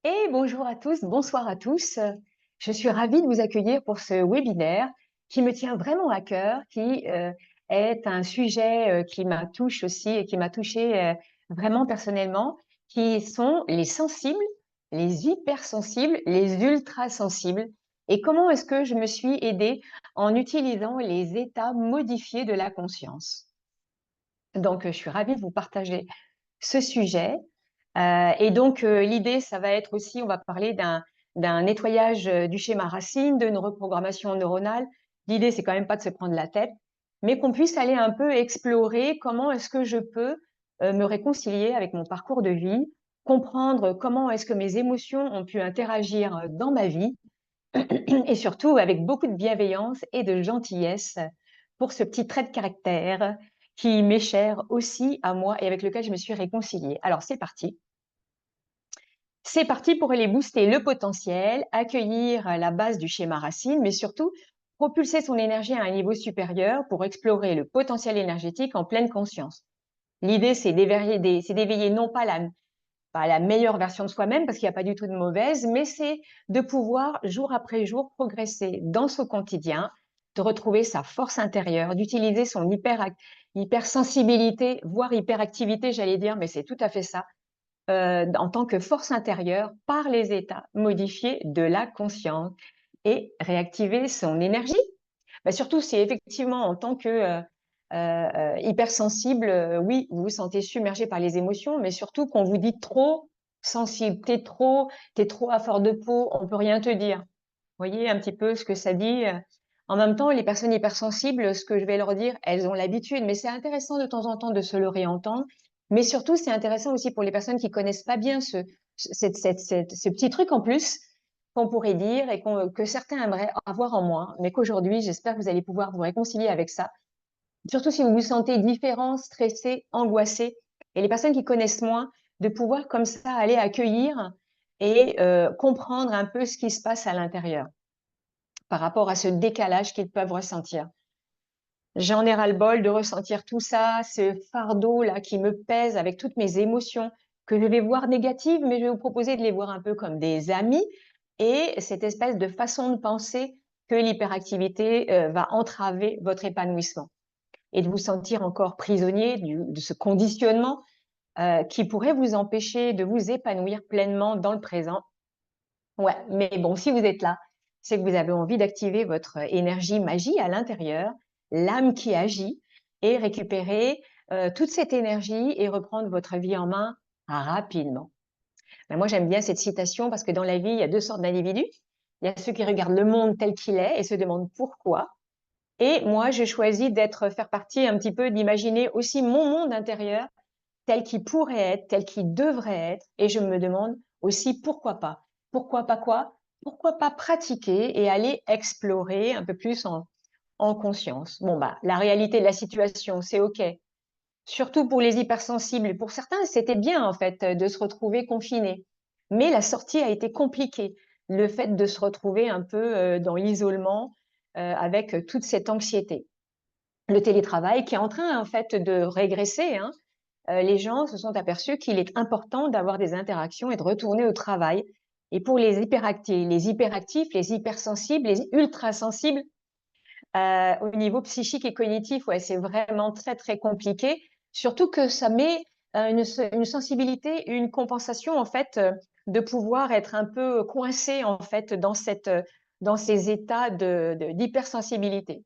Et bonjour à tous, bonsoir à tous. Je suis ravie de vous accueillir pour ce webinaire qui me tient vraiment à cœur, qui est un sujet qui m'a touche aussi et qui m'a touchée vraiment personnellement, qui sont les sensibles, les hypersensibles, les ultrasensibles. Et comment est-ce que je me suis aidée en utilisant les états modifiés de la conscience. Donc, je suis ravie de vous partager ce sujet. Et donc, l'idée, ça va être aussi, on va parler d'un nettoyage du schéma racine, d'une reprogrammation neuronale. L'idée, c'est quand même pas de se prendre la tête, mais qu'on puisse aller un peu explorer comment est-ce que je peux me réconcilier avec mon parcours de vie, comprendre comment est-ce que mes émotions ont pu interagir dans ma vie, et surtout avec beaucoup de bienveillance et de gentillesse pour ce petit trait de caractère qui m'est cher aussi à moi et avec lequel je me suis réconciliée. Alors, c'est parti. C'est parti pour aller booster le potentiel, accueillir la base du schéma racine, mais surtout propulser son énergie à un niveau supérieur pour explorer le potentiel énergétique en pleine conscience. L'idée, c'est d'éveiller non pas la meilleure version de soi-même, parce qu'il n'y a pas du tout de mauvaise, mais c'est de pouvoir jour après jour progresser dans son quotidien, de retrouver sa force intérieure, d'utiliser son hypersensibilité, voire hyperactivité, j'allais dire, mais c'est tout à fait ça, en tant que force intérieure par les états modifiés de la conscience et réactiver son énergie. Surtout si effectivement en tant que hypersensible, oui, vous vous sentez submergé par les émotions, mais surtout qu'on vous dit trop sensible, t'es trop à fleur de peau, on peut rien te dire. Vous voyez un petit peu ce que ça dit. En même temps, les personnes hypersensibles, ce que je vais leur dire, elles ont l'habitude, mais c'est intéressant de temps en temps de se le réentendre. Mais surtout, c'est intéressant aussi pour les personnes qui connaissent pas bien ce petit truc en plus qu'on pourrait dire et que certains aimeraient avoir en moins, mais qu'aujourd'hui, j'espère que vous allez pouvoir vous réconcilier avec ça. Surtout si vous vous sentez différent, stressé, angoissé. Et les personnes qui connaissent moins, de pouvoir comme ça aller accueillir et comprendre un peu ce qui se passe à l'intérieur par rapport à ce décalage qu'ils peuvent ressentir. J'en ai ras-le-bol de ressentir tout ça, ce fardeau-là qui me pèse avec toutes mes émotions, que je vais voir négatives, mais je vais vous proposer de les voir un peu comme des amis, et cette espèce de façon de penser que l'hyperactivité va entraver votre épanouissement, et de vous sentir encore prisonnier de ce conditionnement qui pourrait vous empêcher de vous épanouir pleinement dans le présent. Ouais, mais bon, si vous êtes là, c'est que vous avez envie d'activer votre énergie magie à l'intérieur, l'âme qui agit, et récupérer toute cette énergie et reprendre votre vie en main rapidement. Ben, moi, j'aime bien cette citation parce que dans la vie, il y a deux sortes d'individus. Il y a ceux qui regardent le monde tel qu'il est et se demandent pourquoi. Et moi, j'ai choisi faire partie un petit peu, d'imaginer aussi mon monde intérieur tel qu'il pourrait être, tel qu'il devrait être. Et je me demande aussi pourquoi pas. Pourquoi pas quoi? Pourquoi pas pratiquer et aller explorer un peu plus en conscience. Bon, bah, la réalité de la situation, c'est OK. Surtout pour les hypersensibles. Pour certains, c'était bien, en fait, de se retrouver confinés. Mais la sortie a été compliquée. Le fait de se retrouver un peu dans l'isolement avec toute cette anxiété. Le télétravail qui est en train, en fait, de régresser, hein. Les gens se sont aperçus qu'il est important d'avoir des interactions et de retourner au travail. Et pour les hyperactifs, les hypersensibles, les ultrasensibles, au niveau psychique et cognitif, ouais, c'est vraiment très, très compliqué. Surtout que ça met une sensibilité, une compensation, en fait, de pouvoir être un peu coincé, en fait, dans ces états d'hypersensibilité.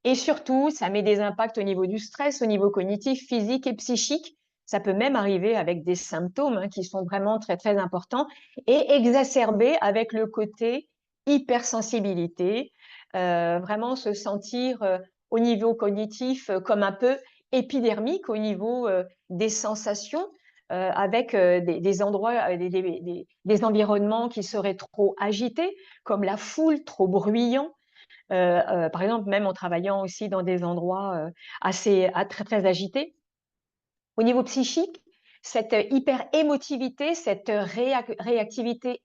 Et surtout, ça met des impacts au niveau du stress, au niveau cognitif, physique et psychique. Ça peut même arriver avec des symptômes hein, qui sont vraiment très, très importants et exacerbés avec le côté hypersensibilité, vraiment se sentir au niveau cognitif comme un peu épidermique au niveau des sensations, avec des endroits, des environnements qui seraient trop agités, comme la foule, trop bruyants, par exemple, même en travaillant aussi dans des endroits très, très agités. Au niveau psychique, cette hyper-émotivité, cette réactivité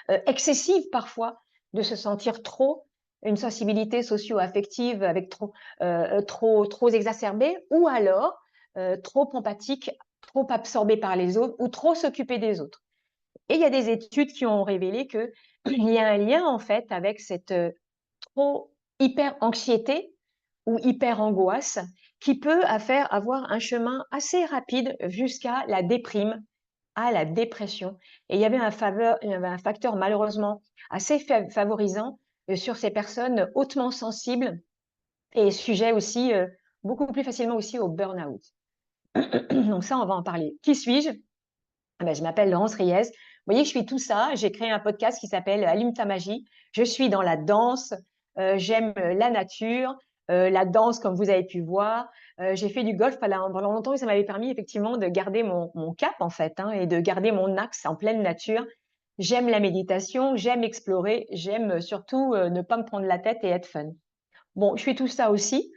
excessive parfois, de se sentir trop, une sensibilité socio-affective avec trop exacerbée, ou alors trop empathique trop absorbé par les autres ou trop s'occuper des autres. Et il y a des études qui ont révélé qu'il y a un lien en fait avec cette trop hyper anxiété ou hyper angoisse qui peut avoir un chemin assez rapide jusqu'à la déprime, à la dépression. Et il y avait un facteur malheureusement assez favorisant sur ces personnes hautement sensibles et sujets aussi beaucoup plus facilement aussi au burn-out. Donc ça, on va en parler. Qui suis-je? Je m'appelle Laurence Riez. Vous voyez, je suis tout ça. J'ai créé un podcast qui s'appelle Allume ta magie. Je suis dans la danse. J'aime la nature, la danse, comme vous avez pu voir. J'ai fait du golf pendant longtemps et ça m'avait permis effectivement de garder mon cap, en fait, hein, et de garder mon axe en pleine nature. J'aime la méditation, j'aime explorer, j'aime surtout ne pas me prendre la tête et être fun. Bon, je suis tout ça aussi.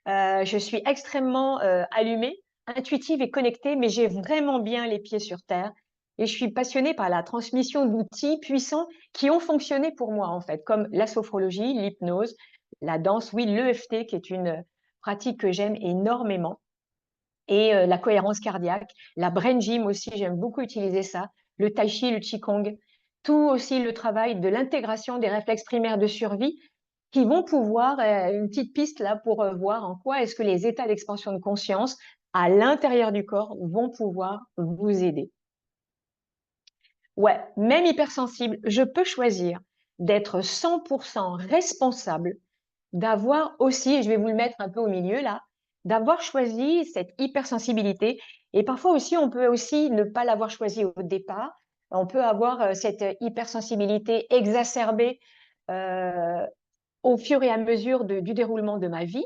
Je suis extrêmement allumée, intuitive et connectée, mais j'ai vraiment bien les pieds sur terre. Et je suis passionnée par la transmission d'outils puissants qui ont fonctionné pour moi, en fait, comme la sophrologie, l'hypnose, la danse, oui, l'EFT, qui est une pratique que j'aime énormément, et la cohérence cardiaque, la brain gym aussi, j'aime beaucoup utiliser ça, le tai chi, le qigong, tout aussi le travail de l'intégration des réflexes primaires de survie qui vont pouvoir, une petite piste là pour voir en quoi est-ce que les états d'expansion de conscience à l'intérieur du corps vont pouvoir vous aider. Ouais, même hypersensible, je peux choisir d'être 100% responsable, d'avoir aussi, et je vais vous le mettre un peu au milieu là, d'avoir choisi cette hypersensibilité. Et parfois aussi, on peut aussi ne pas l'avoir choisi au départ. On peut avoir cette hypersensibilité exacerbée au fur et à mesure du déroulement de ma vie,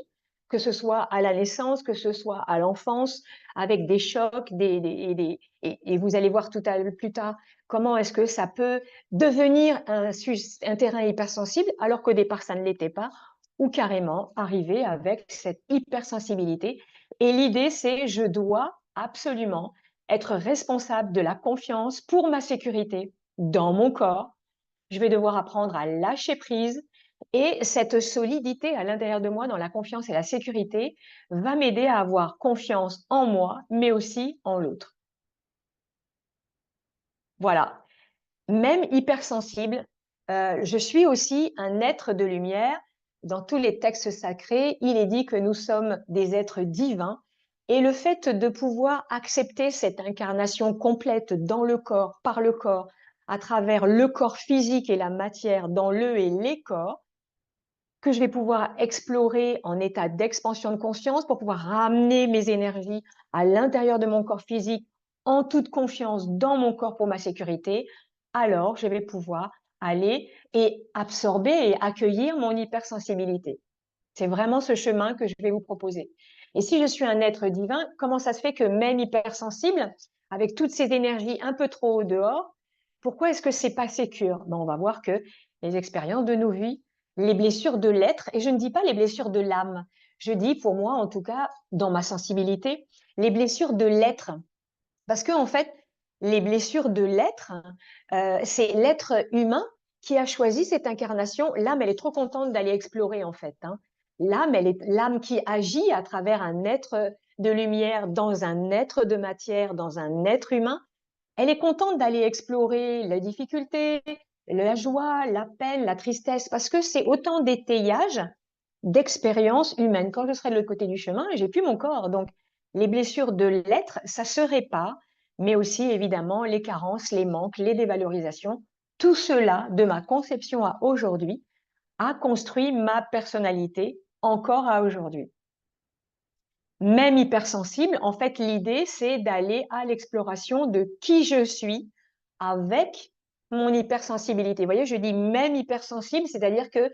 que ce soit à la naissance, que ce soit à l'enfance, avec des chocs, et vous allez voir plus tard comment est-ce que ça peut devenir un terrain hypersensible alors qu'au départ ça ne l'était pas, ou carrément arriver avec cette hypersensibilité. Et l'idée, c'est je dois absolument être responsable de la confiance pour ma sécurité dans mon corps. Je vais devoir apprendre à lâcher prise et cette solidité à l'intérieur de moi dans la confiance et la sécurité va m'aider à avoir confiance en moi, mais aussi en l'autre. Voilà. Même hypersensible, je suis aussi un être de lumière. Dans tous les textes sacrés, il est dit que nous sommes des êtres divins. Et le fait de pouvoir accepter cette incarnation complète dans le corps, par le corps, à travers le corps physique et la matière dans le et les corps, que je vais pouvoir explorer en état d'expansion de conscience pour pouvoir ramener mes énergies à l'intérieur de mon corps physique en toute confiance dans mon corps pour ma sécurité, alors je vais pouvoir aller et absorber et accueillir mon hypersensibilité. C'est vraiment ce chemin que je vais vous proposer. Et si je suis un être divin, comment ça se fait que même hypersensible, avec toutes ces énergies un peu trop au dehors, pourquoi est-ce que c'est pas sécure? On va voir que les expériences de nos vies, les blessures de l'être, et je ne dis pas les blessures de l'âme, je dis pour moi en tout cas dans ma sensibilité, les blessures de l'être. Parce que en fait, les blessures de l'être, c'est l'être humain qui a choisi cette incarnation. L'âme, elle est trop contente d'aller explorer en fait, hein. L'âme, elle est l'âme qui agit à travers un être de lumière dans un être de matière, dans un être humain. Elle est contente d'aller explorer la difficulté, la joie, la peine, la tristesse, parce que c'est autant d'étayages d'expériences humaines. Quand je serai de l'autre côté du chemin, j'ai plus mon corps. Donc, les blessures de l'être, ça se répare, mais aussi évidemment les carences, les manques, les dévalorisations. Tout cela, de ma conception à aujourd'hui, a construit ma personnalité encore à aujourd'hui. Même hypersensible, en fait, l'idée, c'est d'aller à l'exploration de qui je suis avec mon hypersensibilité. Vous voyez, je dis même hypersensible, c'est-à-dire que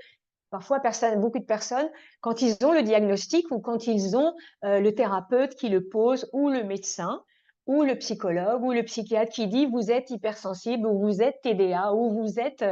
parfois, beaucoup de personnes, quand ils ont le diagnostic ou quand ils ont le thérapeute qui le pose, ou le médecin, ou le psychologue, ou le psychiatre qui dit vous êtes hypersensible, ou vous êtes TDA, ou vous êtes...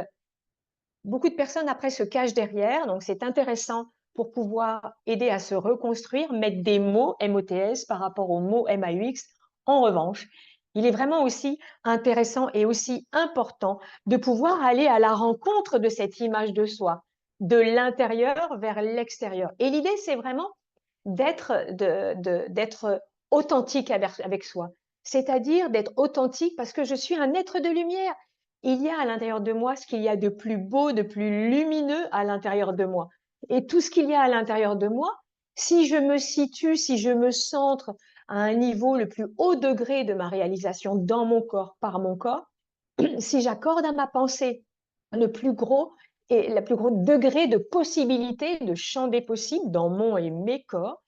Beaucoup de personnes après se cachent derrière, donc c'est intéressant pour pouvoir aider à se reconstruire, mettre des mots MOTS par rapport aux mots MAUX. En revanche, il est vraiment aussi intéressant et aussi important de pouvoir aller à la rencontre de cette image de soi, de l'intérieur vers l'extérieur. Et l'idée, c'est vraiment d'être authentique avec soi, c'est-à-dire d'être authentique parce que je suis un être de lumière. Il y a à l'intérieur de moi ce qu'il y a de plus beau, de plus lumineux à l'intérieur de moi. Et tout ce qu'il y a à l'intérieur de moi, si je me situe, si je me centre à un niveau le plus haut degré de ma réalisation dans mon corps, par mon corps, si j'accorde à ma pensée le plus gros et le plus gros degré de possibilité, de champ des possibles dans mon et mes corps,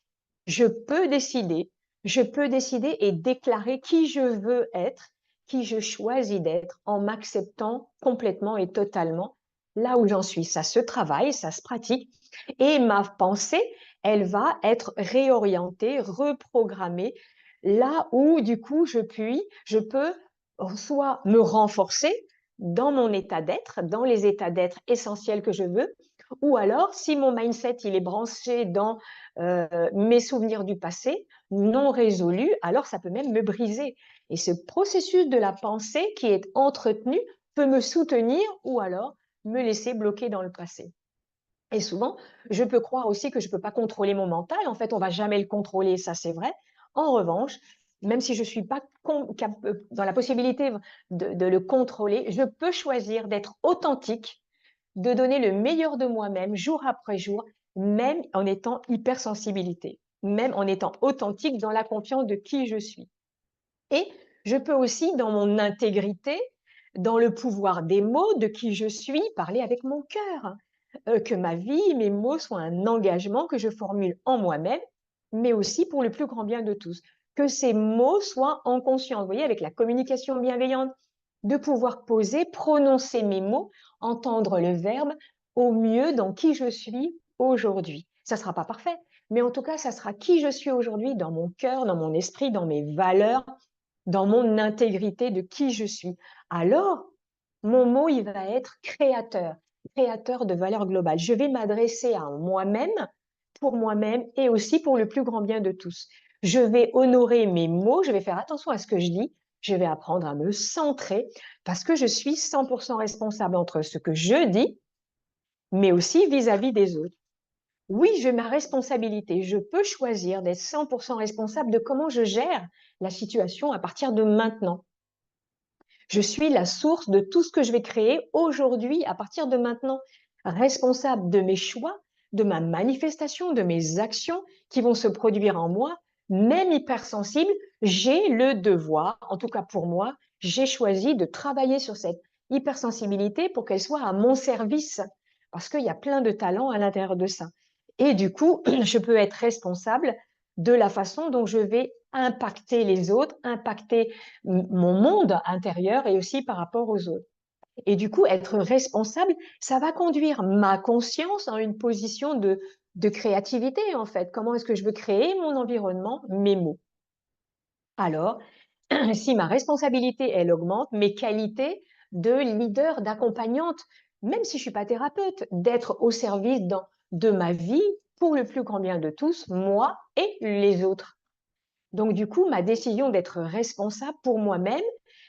je peux décider et déclarer qui je veux être, qui je choisis d'être en m'acceptant complètement et totalement là où j'en suis. Ça se travaille, ça se pratique et ma pensée, elle va être réorientée, reprogrammée là où du coup je peux soit me renforcer dans mon état d'être, dans les états d'être essentiels que je veux, ou alors si mon mindset il est branché dans mes souvenirs du passé non résolus, alors ça peut même me briser. Et ce processus de la pensée qui est entretenu peut me soutenir ou alors me laisser bloquer dans le passé. Et souvent, je peux croire aussi que je ne peux pas contrôler mon mental. En fait, on ne va jamais le contrôler, ça c'est vrai. En revanche, même si je ne suis pas dans la possibilité de le contrôler, je peux choisir d'être authentique, de donner le meilleur de moi-même jour après jour, même en étant hypersensibilité, même en étant authentique dans la confiance de qui je suis. Et je peux aussi, dans mon intégrité, dans le pouvoir des mots, de qui je suis, parler avec mon cœur. Que ma vie, mes mots soient un engagement que je formule en moi-même, mais aussi pour le plus grand bien de tous. Que ces mots soient en conscience, vous voyez, avec la communication bienveillante, de pouvoir poser, prononcer mes mots, entendre le verbe au mieux dans qui je suis aujourd'hui. Ça ne sera pas parfait, mais en tout cas, ça sera qui je suis aujourd'hui dans mon cœur, dans mon esprit, dans mes valeurs, dans mon intégrité de qui je suis. Alors, mon mot, il va être créateur, créateur de valeur globale. Je vais m'adresser à moi-même, pour moi-même et aussi pour le plus grand bien de tous. Je vais honorer mes mots, je vais faire attention à ce que je dis, je vais apprendre à me centrer parce que je suis 100% responsable entre ce que je dis, mais aussi vis-à-vis des autres. Oui, j'ai ma responsabilité. Je peux choisir d'être 100% responsable de comment je gère la situation à partir de maintenant. Je suis la source de tout ce que je vais créer aujourd'hui à partir de maintenant, responsable de mes choix, de ma manifestation, de mes actions qui vont se produire en moi, même hypersensible, j'ai le devoir, en tout cas pour moi, j'ai choisi de travailler sur cette hypersensibilité pour qu'elle soit à mon service, parce qu'il y a plein de talents à l'intérieur de ça. Et du coup, je peux être responsable de la façon dont je vais impacter les autres, impacter mon monde intérieur et aussi par rapport aux autres. Et du coup, être responsable, ça va conduire ma conscience à une position de créativité, en fait. Comment est-ce que je veux créer mon environnement, mes mots? Alors, si ma responsabilité, elle augmente, mes qualités de leader, d'accompagnante, même si je suis pas thérapeute, d'être au service de ma vie pour le plus grand bien de tous, moi et les autres. Donc, du coup, ma décision d'être responsable pour moi-même,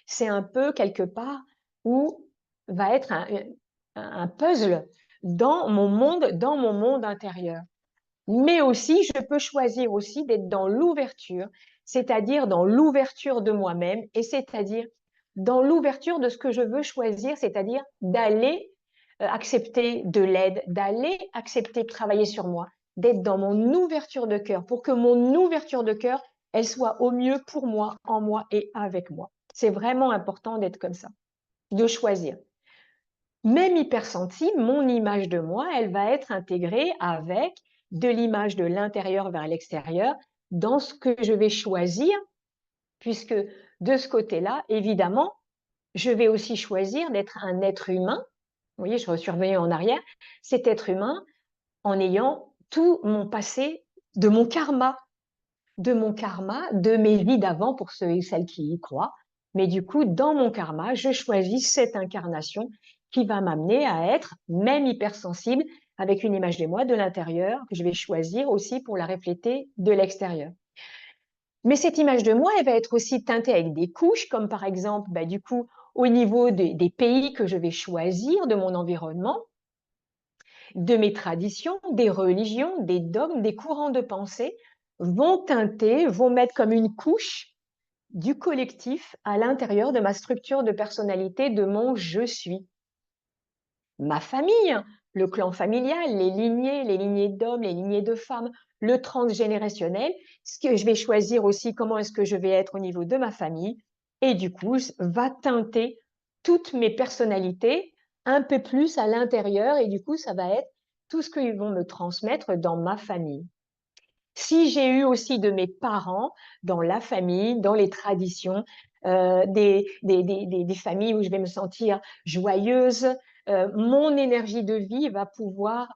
c'est un peu quelque part où va être un puzzle dans mon monde intérieur. Mais aussi, je peux choisir aussi d'être dans l'ouverture, c'est-à-dire dans l'ouverture de moi-même et c'est-à-dire dans l'ouverture de ce que je veux choisir, c'est-à-dire d'aller accepter de l'aide, d'aller accepter de travailler sur moi, d'être dans mon ouverture de cœur pour que mon ouverture de cœur, elle soit au mieux pour moi, en moi et avec moi. C'est vraiment important d'être comme ça, de choisir. Même hypersensible, mon image de moi, elle va être intégrée avec de l'image de l'intérieur vers l'extérieur dans ce que je vais choisir, puisque de ce côté-là, évidemment, je vais aussi choisir d'être un être humain. Vous voyez, je suis revenue en arrière. Cet être humain en ayant tout mon passé, de mon karma, de mes vies d'avant pour ceux et celles qui y croient. Mais du coup, dans mon karma, je choisis cette incarnation qui va m'amener à être même hypersensible avec une image de moi de l'intérieur que je vais choisir aussi pour la refléter de l'extérieur. Mais cette image de moi, elle va être aussi teintée avec des couches, comme par exemple, du coup, au niveau des pays que je vais choisir, de mon environnement, de mes traditions, des religions, des dogmes, des courants de pensée vont teinter, vont mettre comme une couche du collectif à l'intérieur de ma structure de personnalité, de mon je suis. Ma famille, le clan familial, les lignées d'hommes, les lignées de femmes, le transgénérationnel, ce que je vais choisir aussi, comment est-ce que je vais être au niveau de ma famille, et du coup, va teinter toutes mes personnalités un peu plus à l'intérieur, et du coup, ça va être tout ce qu'ils vont me transmettre dans ma famille. Si j'ai eu aussi de mes parents dans la famille, dans les traditions, des familles où je vais me sentir joyeuse, mon énergie de vie va pouvoir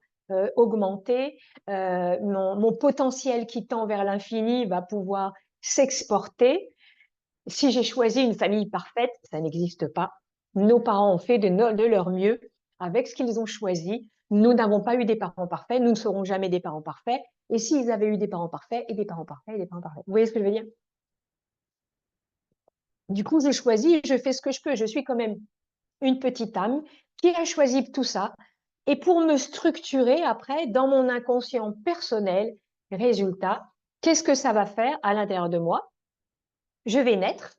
augmenter, mon potentiel qui tend vers l'infini va pouvoir s'exporter. Si j'ai choisi une famille parfaite, ça n'existe pas. Nos parents ont fait de leur mieux avec ce qu'ils ont choisi. Nous n'avons pas eu des parents parfaits, nous ne serons jamais des parents parfaits. Et s'ils avaient eu des parents parfaits, et des parents parfaits, et des parents parfaits. Vous voyez ce que je veux dire? Du coup, je choisis, je fais ce que je peux. Je suis quand même une petite âme qui a choisi tout ça. Et pour me structurer après dans mon inconscient personnel, résultat, qu'est-ce que ça va faire à l'intérieur de moi? Je vais naître.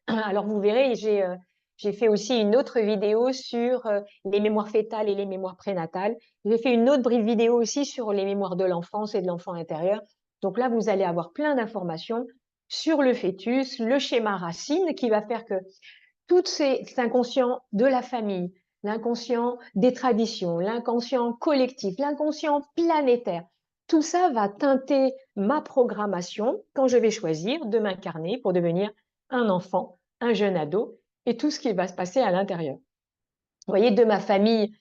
Alors, vous verrez, j'ai fait aussi une autre vidéo sur les mémoires fétales et les mémoires prénatales. J'ai fait une autre vidéo aussi sur les mémoires de l'enfance et de l'enfant intérieur. Donc là, vous allez avoir plein d'informations sur le fœtus, le schéma racine qui va faire que tout cet inconscient de la famille, l'inconscient des traditions, l'inconscient collectif, l'inconscient planétaire, tout ça va teinter ma programmation quand je vais choisir de m'incarner pour devenir un enfant, un jeune ado et tout ce qui va se passer à l'intérieur. Vous voyez, de ma famille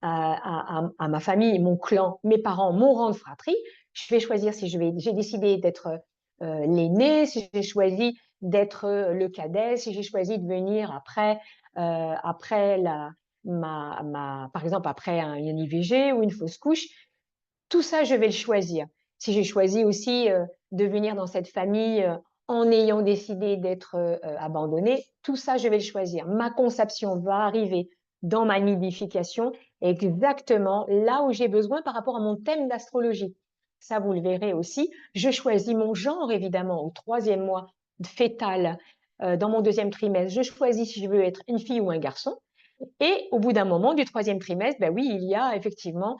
à ma famille, mon clan, mes parents, mon rang de fratrie, je vais choisir si j'ai décidé d'être l'aîné, si j'ai choisi d'être le cadet, si j'ai choisi de venir après par exemple après une IVG ou une fausse couche, tout ça, je vais le choisir. Si j'ai choisi aussi de venir dans cette famille en ayant décidé d'être abandonnée, tout ça, je vais le choisir. Ma conception va arriver dans ma nidification exactement là où j'ai besoin par rapport à mon thème d'astrologie. Ça, vous le verrez aussi. Je choisis mon genre, évidemment, au 3e mois fœtal, dans mon 2e trimestre. Je choisis si je veux être une fille ou un garçon. Et au bout d'un moment du 3e trimestre, ben oui, il y a effectivement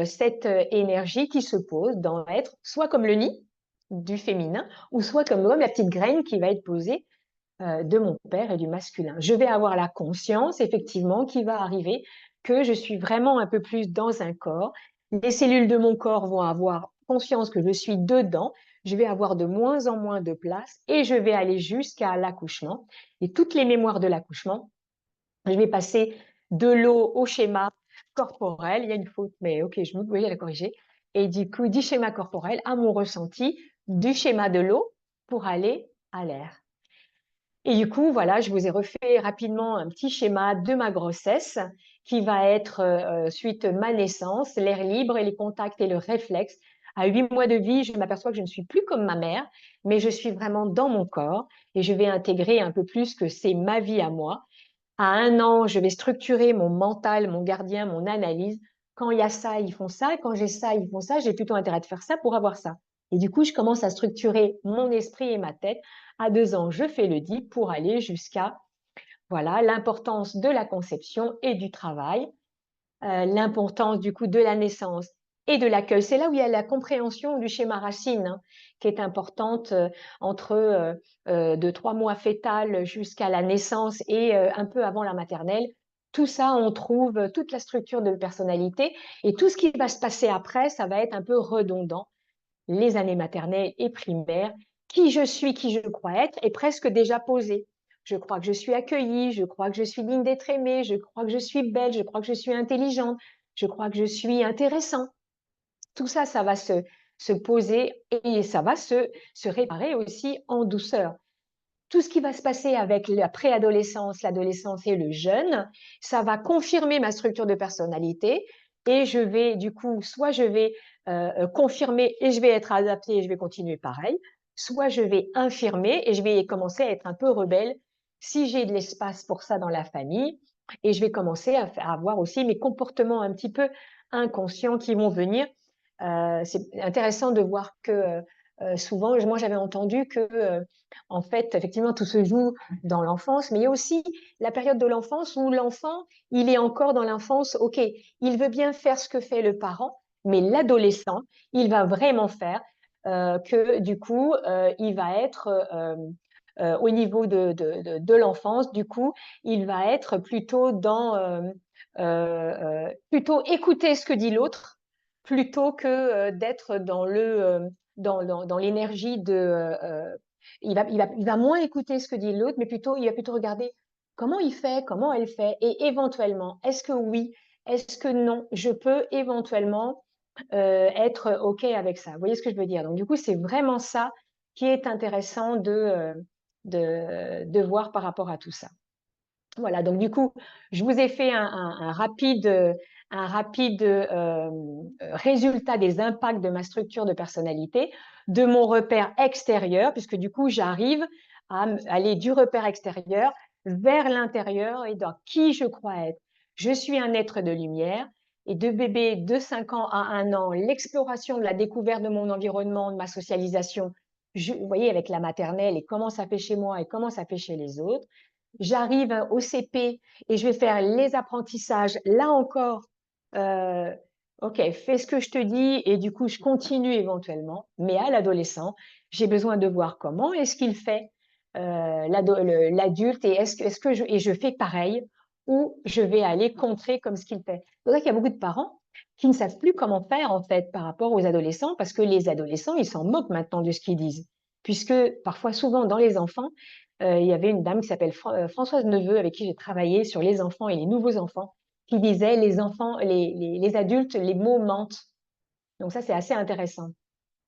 cette énergie qui se pose dans être soit comme le nid du féminin, ou soit comme la petite graine qui va être posée de mon père et du masculin. Je vais avoir la conscience, effectivement, qui va arriver que je suis vraiment un peu plus dans un corps. Les cellules de mon corps vont avoir conscience que je suis dedans. Je vais avoir de moins en moins de place et je vais aller jusqu'à l'accouchement. Et toutes les mémoires de l'accouchement, je vais passer de l'eau au schéma corporel. Il y a une faute, mais ok, je me voyais la corriger. Et du coup, du schéma corporel à mon ressenti, du schéma de l'eau pour aller à l'air. Et du coup, voilà, je vous ai refait rapidement un petit schéma de ma grossesse qui va être suite ma naissance, l'air libre et les contacts et le réflexe. À 8 mois de vie, je m'aperçois que je ne suis plus comme ma mère, mais je suis vraiment dans mon corps et je vais intégrer un peu plus que c'est ma vie à moi. À 1 an, je vais structurer mon mental, mon gardien, mon analyse. Quand il y a ça, ils font ça. Quand j'ai ça, ils font ça. J'ai plutôt intérêt de faire ça pour avoir ça. Et du coup, je commence à structurer mon esprit et ma tête. À 2 ans, je fais le dit pour aller jusqu'à, voilà, l'importance de la conception et du travail, l'importance du coup de la naissance et de l'accueil. C'est là où il y a la compréhension du schéma racine qui est importante entre de 3 mois fœtal jusqu'à la naissance et un peu avant la maternelle. Tout ça, on trouve toute la structure de personnalité et tout ce qui va se passer après, ça va être un peu redondant. Les années maternelles et primaires, qui je suis, qui je crois être, est presque déjà posé. Je crois que je suis accueillie, je crois que je suis digne d'être aimée, je crois que je suis belle, je crois que je suis intelligente, je crois que je suis intéressant. Tout ça, ça va se poser et ça va se réparer aussi en douceur. Tout ce qui va se passer avec la préadolescence, l'adolescence et le jeune, ça va confirmer ma structure de personnalité et je vais, du coup, soit je vais confirmer et je vais être adaptée et je vais continuer pareil, soit je vais infirmer et je vais commencer à être un peu rebelle si j'ai de l'espace pour ça dans la famille et je vais commencer à avoir aussi mes comportements un petit peu inconscients qui vont venir. C'est intéressant de voir que souvent, moi j'avais entendu que, en fait, effectivement, tout se joue dans l'enfance, mais il y a aussi la période de l'enfance où l'enfant, il est encore dans l'enfance, ok, il veut bien faire ce que fait le parent, mais l'adolescent, il va vraiment faire que du coup, il va être au niveau de l'enfance, du coup, il va être plutôt dans plutôt écouter ce que dit l'autre plutôt que d'être dans dans l'énergie de il va moins écouter ce que dit l'autre, mais plutôt il va plutôt regarder comment il fait, comment elle fait, et éventuellement, est-ce que oui, est-ce que non, je peux éventuellement être OK avec ça. Vous voyez ce que je veux dire? Donc, du coup, c'est vraiment ça qui est intéressant de voir par rapport à tout ça. Voilà, donc du coup, je vous ai fait un rapide résultat des impacts de ma structure de personnalité, de mon repère extérieur, puisque du coup, j'arrive à aller du repère extérieur vers l'intérieur et dans qui je crois être. Je suis un être de lumière et de bébé de 5 ans à 1 an, l'exploration de la découverte de mon environnement, de ma socialisation, vous voyez, avec la maternelle et comment ça fait chez moi et comment ça fait chez les autres. J'arrive au CP et je vais faire les apprentissages. Là encore, euh, OK, fais ce que je te dis et du coup, je continue éventuellement. Mais à l'adolescent, j'ai besoin de voir comment est-ce qu'il fait l'adulte et est-ce que et je fais pareil ou je vais aller contrer comme ce qu'il fait. C'est vrai qu'il y a beaucoup de parents qui ne savent plus comment faire en fait par rapport aux adolescents parce que les adolescents, ils s'en moquent maintenant de ce qu'ils disent. Puisque parfois, souvent dans les enfants, il y avait une dame qui s'appelle Françoise Neveu, avec qui j'ai travaillé sur les enfants et les nouveaux enfants, qui disait les enfants, les adultes, les mots mentent. Donc ça, c'est assez intéressant.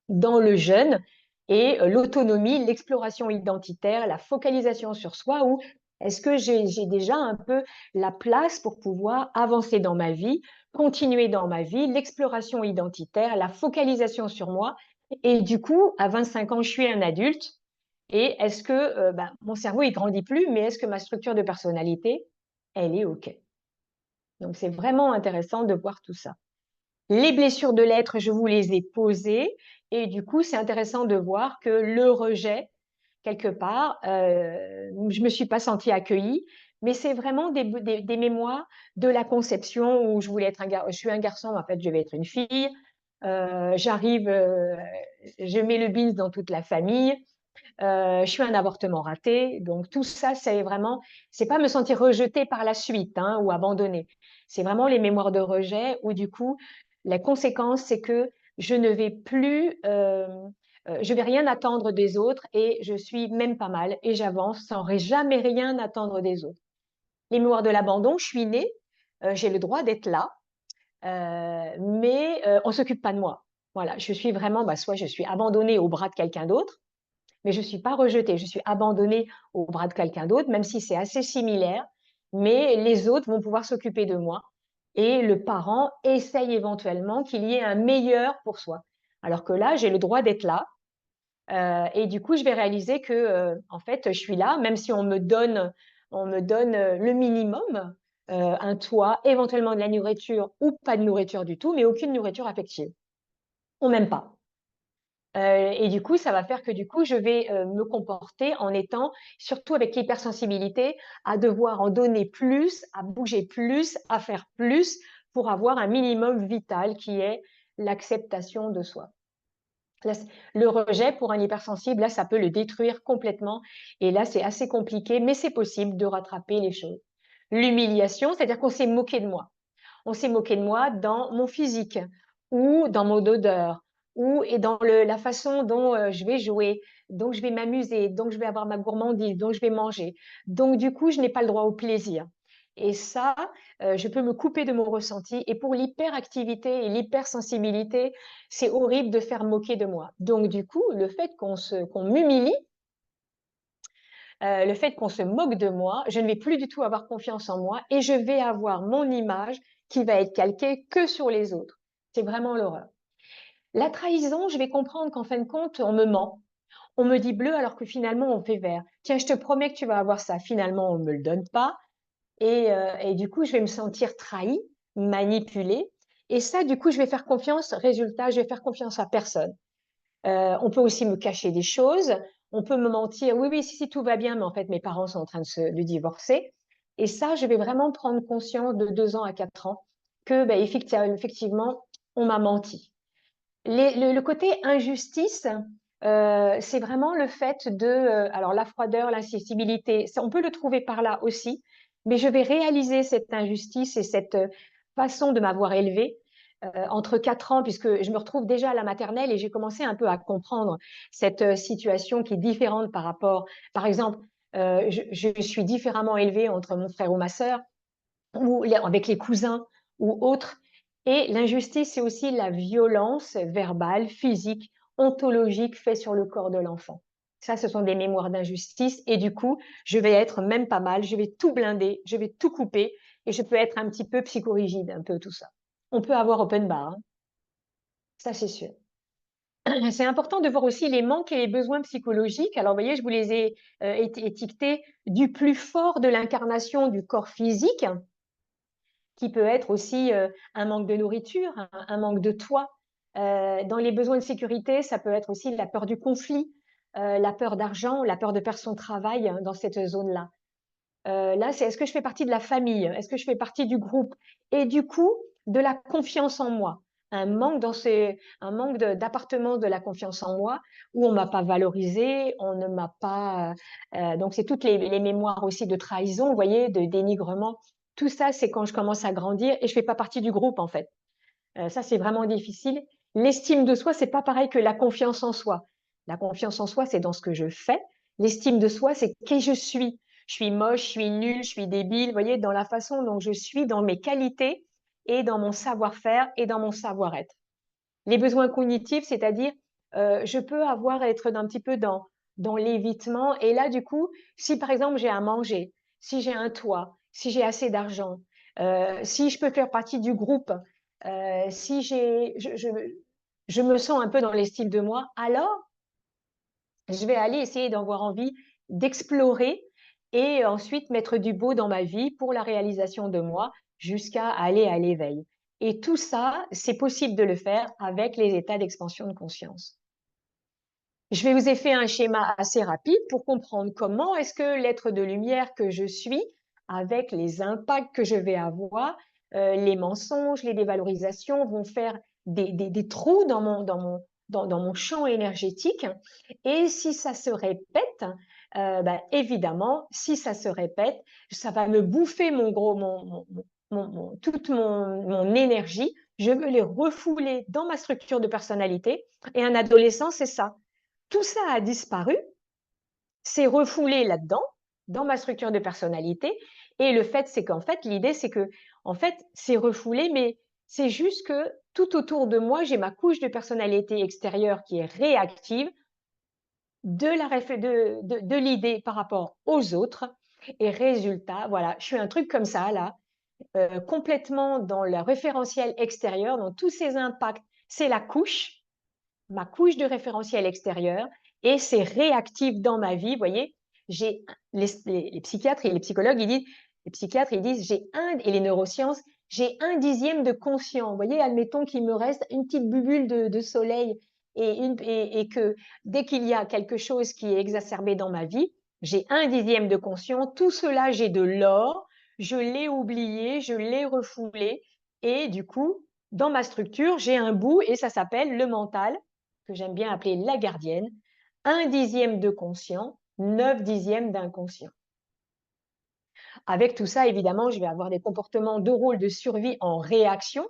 Dans le jeune et l'autonomie, l'exploration identitaire, la focalisation sur soi, ou est-ce que j'ai déjà un peu la place pour pouvoir avancer dans ma vie, continuer dans ma vie, l'exploration identitaire, la focalisation sur moi. Et du coup, à 25 ans, je suis un adulte et est-ce que mon cerveau, il grandit plus, mais est-ce que ma structure de personnalité, elle est OK? Donc, c'est vraiment intéressant de voir tout ça. Les blessures de l'être, je vous les ai posées. Et du coup, c'est intéressant de voir que le rejet, quelque part, je me suis pas sentie accueillie, mais c'est vraiment des mémoires de la conception où je voulais être je suis un garçon, en fait, je vais être une fille. J'arrive, je mets le bise dans toute la famille. Je suis un avortement raté. Donc, tout ça, c'est vraiment, c'est pas me sentir rejetée par la suite hein, ou abandonnée. C'est vraiment les mémoires de rejet où, du coup, la conséquence, c'est que je ne vais plus, je vais rien attendre des autres et je suis même pas mal et j'avance sans jamais rien attendre des autres. Les mémoires de l'abandon, je suis née, j'ai le droit d'être là, mais on s'occupe pas de moi. Voilà, je suis vraiment, soit je suis abandonnée au bras de quelqu'un d'autre, mais je ne suis pas rejetée, je suis abandonnée au bras de quelqu'un d'autre, même si c'est assez similaire, mais les autres vont pouvoir s'occuper de moi et le parent essaye éventuellement qu'il y ait un meilleur pour soi. Alors que là, j'ai le droit d'être là et du coup, je vais réaliser que en fait, je suis là, même si on me donne le minimum, un toit, éventuellement de la nourriture ou pas de nourriture du tout, mais aucune nourriture affective. On m'aime pas. Et du coup, ça va faire que du coup, je vais me comporter en étant, surtout avec l'hypersensibilité, à devoir en donner plus, à bouger plus, à faire plus pour avoir un minimum vital qui est l'acceptation de soi. Là, le rejet pour un hypersensible, là, ça peut le détruire complètement. Et là, c'est assez compliqué, mais c'est possible de rattraper les choses. L'humiliation, c'est-à-dire qu'on s'est moqué de moi. On s'est moqué de moi dans mon physique ou dans mon odeur ou et dans la façon dont je vais jouer, donc je vais m'amuser, donc je vais avoir ma gourmandise, donc je vais manger. Donc du coup, je n'ai pas le droit au plaisir. Et ça, je peux me couper de mon ressenti. Et pour l'hyperactivité et l'hypersensibilité, c'est horrible de faire moquer de moi. Donc du coup, le fait qu'on m'humilie, le fait qu'on se moque de moi, je ne vais plus du tout avoir confiance en moi et je vais avoir mon image qui va être calquée que sur les autres. C'est vraiment l'horreur. La trahison, je vais comprendre qu'en fin de compte, on me ment. On me dit bleu alors que finalement on fait vert. Tiens, je te promets que tu vas avoir ça. Finalement, on ne me le donne pas. Et du coup, je vais me sentir trahie, manipulée. Et ça, du coup, je vais faire confiance. Résultat, je vais faire confiance à personne. On peut aussi me cacher des choses. On peut me mentir. Oui, oui, si, tout va bien, mais en fait, mes parents sont en train de divorcer. Et ça, je vais vraiment prendre conscience de 2 ans à 4 ans que, ben, effectivement, on m'a menti. Le côté injustice, c'est vraiment le fait de, alors la froideur, l'insensibilité, on peut le trouver par là aussi, mais je vais réaliser cette injustice et cette façon de m'avoir élevée entre 4 ans, puisque je me retrouve déjà à la maternelle et j'ai commencé un peu à comprendre cette situation qui est différente par rapport, par exemple, je suis différemment élevée entre mon frère ou ma sœur, ou avec les cousins ou autres. Et l'injustice, c'est aussi la violence verbale, physique, ontologique faite sur le corps de l'enfant. Ça, ce sont des mémoires d'injustice. Et du coup, je vais être même pas mal, je vais tout blinder, je vais tout couper et je peux être un petit peu psychorigide, un peu tout ça. On peut avoir open bar, hein. Ça c'est sûr. C'est important de voir aussi les manques et les besoins psychologiques. Alors, vous voyez, je vous les ai étiquetés du plus fort de l'incarnation du corps physique, qui peut être aussi un manque de nourriture, un manque de toit. Dans les besoins de sécurité, ça peut être aussi la peur du conflit, la peur d'argent, la peur de perdre son travail dans cette zone-là. Là, c'est est-ce que je fais partie de la famille? Est-ce que je fais partie du groupe? Et du coup, de la confiance en moi. Un manque d'appartement de la confiance en moi, où on m'a pas valorisé, on ne m'a pas. Donc, c'est toutes les mémoires aussi de trahison, vous voyez, de dénigrement. Tout ça, c'est quand je commence à grandir et je fais pas partie du groupe, en fait. Ça, c'est vraiment difficile. L'estime de soi, c'est pas pareil que la confiance en soi. La confiance en soi, c'est dans ce que je fais. L'estime de soi, c'est qui je suis. Je suis moche, je suis nulle, je suis débile. Vous voyez, dans la façon dont je suis, dans mes qualités et dans mon savoir-faire et dans mon savoir-être. Les besoins cognitifs, c'est-à-dire, je peux être un petit peu dans l'évitement. Et là, du coup, si par exemple j'ai à manger, si j'ai un toit, si j'ai assez d'argent, si je peux faire partie du groupe, si je me sens un peu dans l'estime de moi, alors je vais aller essayer d'avoir envie d'explorer et ensuite mettre du beau dans ma vie pour la réalisation de moi jusqu'à aller à l'éveil. Et tout ça, c'est possible de le faire avec les états d'expansion de conscience. Je vous ai fait un schéma assez rapide pour comprendre comment est-ce que l'être de lumière que je suis, avec les impacts que je vais avoir, les mensonges, les dévalorisations vont faire des trous dans mon champ énergétique. Et si ça se répète, évidemment, si ça se répète, ça va me bouffer toute mon énergie. Je veux les refouler dans ma structure de personnalité. Et un adolescent, c'est ça. Tout ça a disparu, c'est refoulé là-dedans, dans ma structure de personnalité. Et le fait, c'est qu'en fait, l'idée, c'est que, en fait, c'est refoulé, mais c'est juste que tout autour de moi, j'ai ma couche de personnalité extérieure qui est réactive de l'idée par rapport aux autres. Et résultat, voilà, je suis un truc comme ça, là, complètement dans le référentiel extérieur, dans tous ces impacts. C'est ma couche de référentiel extérieur, et c'est réactif dans ma vie. Vous voyez, j'ai les psychiatres et les psychologues, les psychiatres, ils disent, et les neurosciences, j'ai 1/10 de conscient. Vous voyez, admettons qu'il me reste une petite bulle de soleil et que dès qu'il y a quelque chose qui est exacerbé dans ma vie, j'ai 1/10 de conscient. Tout cela, j'ai de l'or. Je l'ai oublié, je l'ai refoulé. Et du coup, dans ma structure, j'ai un bout et ça s'appelle le mental, que j'aime bien appeler la gardienne, 1/10 de conscient, 9/10 d'inconscient. Avec tout ça, évidemment, je vais avoir des comportements de rôle de survie en réaction.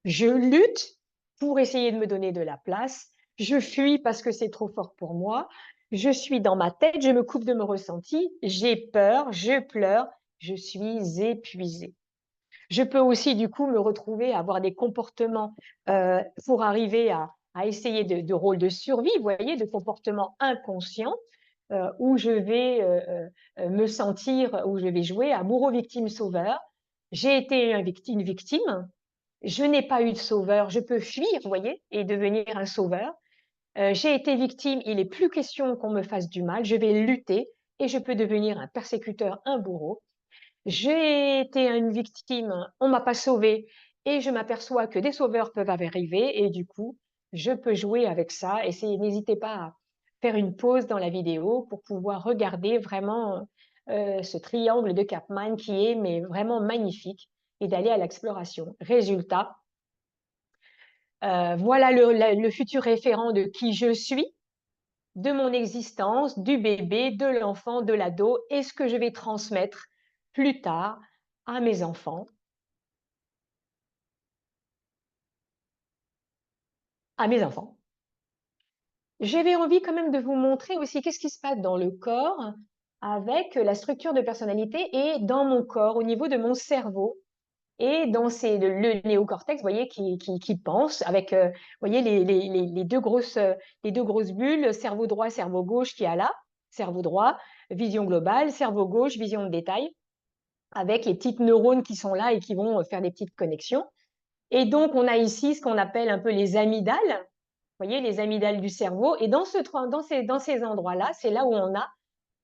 Je lutte pour essayer de me donner de la place. Je fuis parce que c'est trop fort pour moi. Je suis dans ma tête, je me coupe de mes ressentis. J'ai peur, je pleure, je suis épuisée. Je peux aussi, du coup, me retrouver à avoir des comportements pour arriver à essayer de rôle de survie, vous voyez, de comportements inconscients, où je vais me sentir, où je vais jouer à bourreau, victime, sauveur. J'ai été une victime, je n'ai pas eu de sauveur, je peux fuir, vous voyez, et devenir un sauveur. J'ai été victime, il n'est plus question qu'on me fasse du mal, je vais lutter et je peux devenir un persécuteur, un bourreau. J'ai été une victime, on m'a pas sauvée et je m'aperçois que des sauveurs peuvent arriver et du coup, je peux jouer avec ça. Et n'hésitez pas à faire une pause dans la vidéo pour pouvoir regarder vraiment ce triangle de Capman qui est mais vraiment magnifique et d'aller à l'exploration. Résultat, voilà le futur référent de qui je suis, de mon existence, du bébé, de l'enfant, de l'ado, et ce que je vais transmettre plus tard à mes enfants. À mes enfants. J'avais envie quand même de vous montrer aussi qu'est-ce qui se passe dans le corps avec la structure de personnalité et dans mon corps, au niveau de mon cerveau et dans le néocortex, vous voyez, qui pense avec, vous voyez, les deux grosses bulles, cerveau droit, cerveau gauche qui a là, cerveau droit, vision globale, cerveau gauche, vision de détail, avec les petites neurones qui sont là et qui vont faire des petites connexions. Et donc, on a ici ce qu'on appelle un peu les amygdales, vous voyez, les amygdales du cerveau. Et dans ces endroits-là, c'est là où on a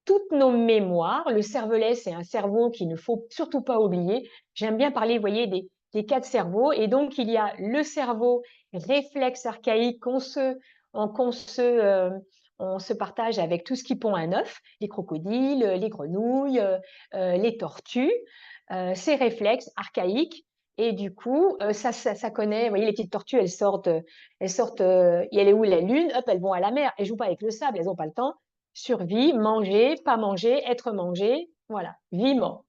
toutes nos mémoires. Le cervelet, c'est un cerveau qu'il ne faut surtout pas oublier. J'aime bien parler, vous voyez, des quatre cerveaux. Et donc, il y a le cerveau réflexe archaïque on se partage avec tout ce qui pond un œuf, les crocodiles, les grenouilles, les tortues, ces réflexes archaïques. Et du coup, ça connaît, vous voyez, les petites tortues, elles sortent, et elle est où la lune? Hop, elles vont à la mer. Elles jouent pas avec le sable, elles n'ont pas le temps. Survie, manger, pas manger, être mangé, voilà, vie, mort.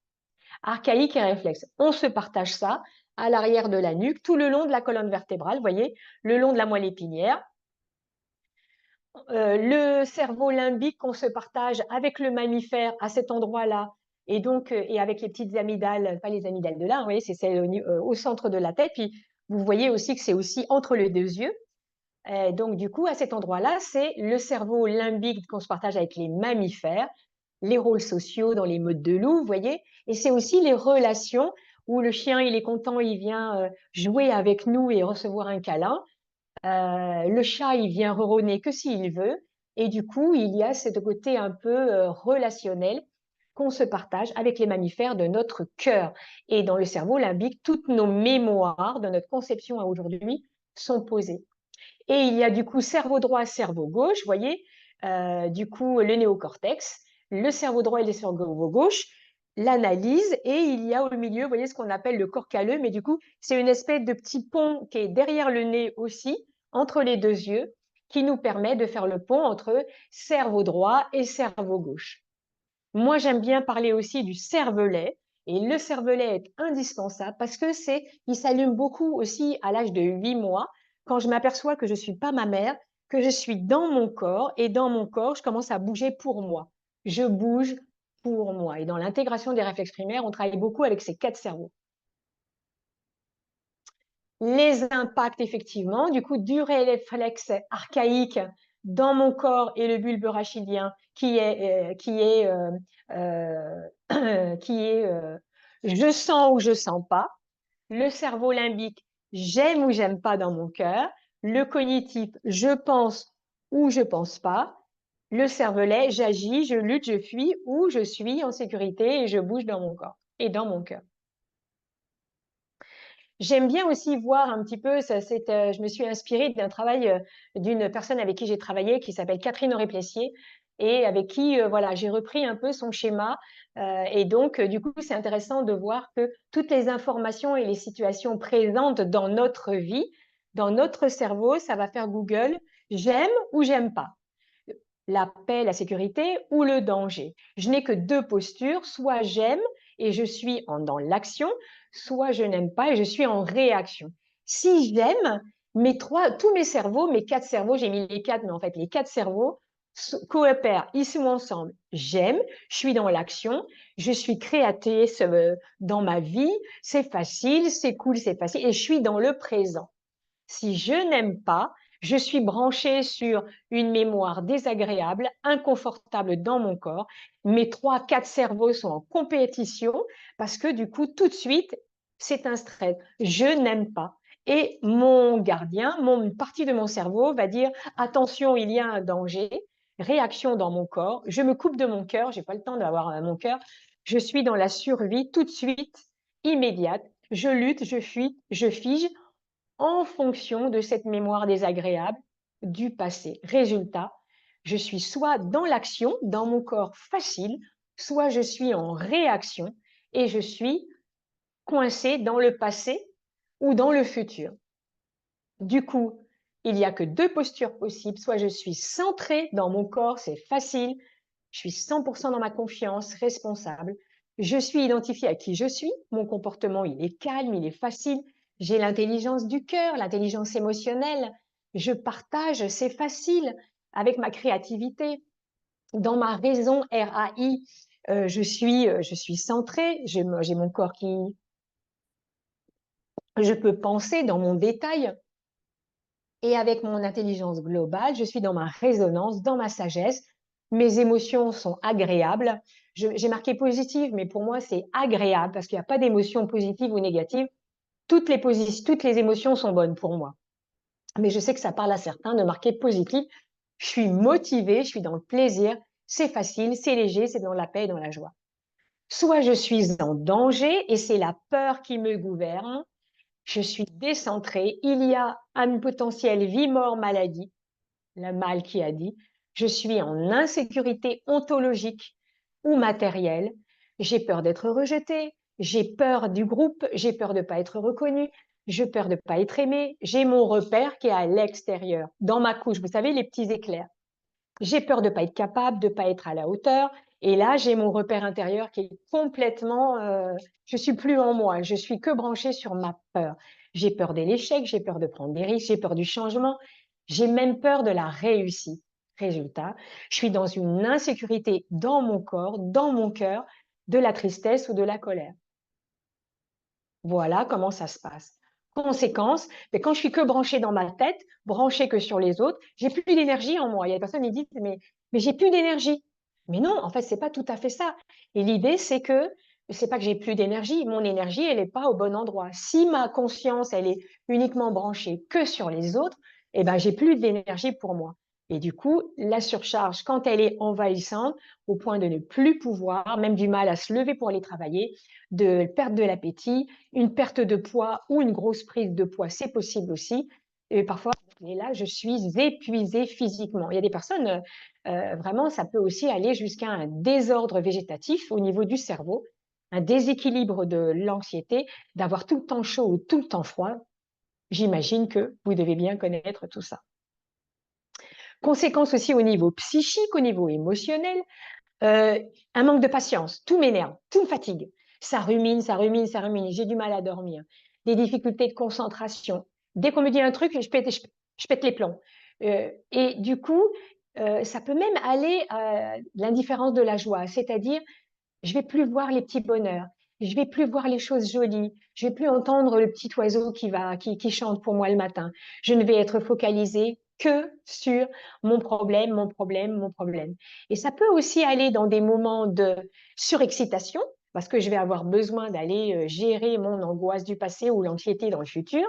Archaïque et réflexe. On se partage ça à l'arrière de la nuque, tout le long de la colonne vertébrale, vous voyez, le long de la moelle épinière. Le cerveau limbique qu'on se partage avec le mammifère à cet endroit-là, et donc et avec les petites amygdales, pas les amygdales de là, vous voyez, c'est celle au centre de la tête. Puis vous voyez aussi que c'est aussi entre les deux yeux. Donc, du coup, à cet endroit-là, c'est le cerveau limbique qu'on se partage avec les mammifères, les rôles sociaux dans les meutes de loup, vous voyez, et c'est aussi les relations où le chien, il est content, il vient jouer avec nous et recevoir un câlin. Le chat, il vient ronronner que s'il veut. Et du coup, il y a ce côté un peu relationnel qu'on se partage avec les mammifères de notre cœur. Et dans le cerveau limbique, toutes nos mémoires de notre conception à aujourd'hui sont posées. Et il y a du coup cerveau droit, cerveau gauche, vous voyez, du coup le néocortex, le cerveau droit et le cerveau gauche, l'analyse, et il y a au milieu, vous voyez, ce qu'on appelle le corps calleux, mais du coup, c'est une espèce de petit pont qui est derrière le nez aussi, entre les deux yeux, qui nous permet de faire le pont entre cerveau droit et cerveau gauche. Moi, j'aime bien parler aussi du cervelet, et le cervelet est indispensable parce que il s'allume beaucoup aussi à l'âge de 8 mois, quand je m'aperçois que je suis pas ma mère, que je suis dans mon corps, et dans mon corps, je commence à bouger pour moi. Je bouge pour moi. Et dans l'intégration des réflexes primaires, on travaille beaucoup avec ces quatre cerveaux. Les impacts, effectivement, du coup, du réflexe archaïque dans mon corps et le bulbe rachidien qui est je sens ou je sens pas, le cerveau limbique j'aime ou j'aime pas dans mon cœur, le cognitif je pense ou je pense pas, le cervelet j'agis, je lutte, je fuis ou je suis en sécurité et je bouge dans mon corps et dans mon cœur. J'aime bien aussi voir un petit peu, je me suis inspirée d'un travail d'une personne avec qui j'ai travaillé, qui s'appelle Catherine Auré-Plessier, et avec qui voilà, j'ai repris un peu son schéma. Et donc, du coup, c'est intéressant de voir que toutes les informations et les situations présentes dans notre vie, dans notre cerveau, ça va faire Google, j'aime ou j'aime pas. La paix, la sécurité ou le danger. Je n'ai que deux postures, soit j'aime et je suis dans l'action, soit je n'aime pas et je suis en réaction. Si j'aime, tous mes cerveaux, mes quatre cerveaux, j'ai mis les quatre, mais en fait les quatre cerveaux coopèrent, ils sont ensemble. J'aime, je suis dans l'action, je suis créatrice dans ma vie, c'est facile, c'est cool, c'est facile, et je suis dans le présent. Si je n'aime pas, je suis branchée sur une mémoire désagréable, inconfortable dans mon corps. Mes 3-4 cerveaux sont en compétition parce que du coup, tout de suite, c'est un stress. Je n'aime pas. Et mon gardien, une partie de mon cerveau va dire attention, il y a un danger, réaction dans mon corps, je me coupe de mon cœur, j'ai pas le temps d'avoir mon cœur, je suis dans la survie tout de suite, immédiate, je lutte, je fuis, je fige, en fonction de cette mémoire désagréable du passé. Résultat, je suis soit dans l'action, dans mon corps facile, soit je suis en réaction et je suis coincé dans le passé ou dans le futur. Du coup, il n'y a que deux postures possibles. Soit je suis centrée dans mon corps, c'est facile, je suis 100% dans ma confiance, responsable. Je suis identifiée à qui je suis, mon comportement, il est calme, il est facile. J'ai l'intelligence du cœur, l'intelligence émotionnelle. Je partage, c'est facile avec ma créativité. Dans ma raison, RAI, je suis centrée, j'ai mon corps qui... Je peux penser dans mon détail, et avec mon intelligence globale, je suis dans ma résonance, dans ma sagesse. Mes émotions sont agréables. J'ai marqué positive, mais pour moi, c'est agréable parce qu'il n'y a pas d'émotions positives ou négatives. Toutes les émotions sont bonnes pour moi. Mais je sais que ça parle à certains de marquer positif. Je suis motivée, je suis dans le plaisir. C'est facile, c'est léger, c'est dans la paix et dans la joie. Soit je suis en danger et c'est la peur qui me gouverne. Je suis décentrée. Il y a un potentiel vie, mort, maladie. Le mal qui a dit, je suis en insécurité ontologique ou matérielle, j'ai peur d'être rejetée, j'ai peur du groupe, j'ai peur de ne pas être reconnue, j'ai peur de ne pas être aimée, j'ai mon repère qui est à l'extérieur, dans ma couche, vous savez, les petits éclairs. J'ai peur de ne pas être capable, de ne pas être à la hauteur, et là, j'ai mon repère intérieur qui est complètement, je suis plus en moi, je suis que branchée sur ma peur. J'ai peur de l'échec, j'ai peur de prendre des risques, j'ai peur du changement, j'ai même peur de la réussite. Résultat, je suis dans une insécurité dans mon corps, dans mon cœur, de la tristesse ou de la colère. Voilà comment ça se passe. Conséquence, mais quand je suis que branchée dans ma tête, branchée que sur les autres, j'ai plus d'énergie en moi. Il y a des personnes qui disent, mais j'ai plus d'énergie. Mais non, en fait, c'est pas tout à fait ça. Et l'idée, c'est pas que j'ai plus d'énergie. Mon énergie, elle n'est pas au bon endroit. Si ma conscience, elle est uniquement branchée que sur les autres, eh ben, j'ai plus d'énergie pour moi. Et du coup, la surcharge, quand elle est envahissante, au point de ne plus pouvoir, même du mal à se lever pour aller travailler, de perte de l'appétit, une perte de poids ou une grosse prise de poids, c'est possible aussi. Et parfois, et là, je suis épuisée physiquement. Il y a des personnes, vraiment, ça peut aussi aller jusqu'à un désordre végétatif au niveau du cerveau, un déséquilibre de l'anxiété, d'avoir tout le temps chaud ou tout le temps froid. J'imagine que vous devez bien connaître tout ça. Conséquences aussi au niveau psychique, au niveau émotionnel, un manque de patience, tout m'énerve, tout me fatigue. Ça rumine, ça rumine, ça rumine, j'ai du mal à dormir. Des difficultés de concentration. Dès qu'on me dit un truc, je pète les plombs. Et du coup, ça peut même aller à l'indifférence de la joie, c'est-à-dire, je vais plus voir les petits bonheurs, je vais plus voir les choses jolies, je vais plus entendre le petit oiseau qui chante pour moi le matin. Je ne vais être focalisée que sur mon problème, mon problème, mon problème. Et ça peut aussi aller dans des moments de surexcitation, parce que je vais avoir besoin d'aller gérer mon angoisse du passé ou l'anxiété dans le futur,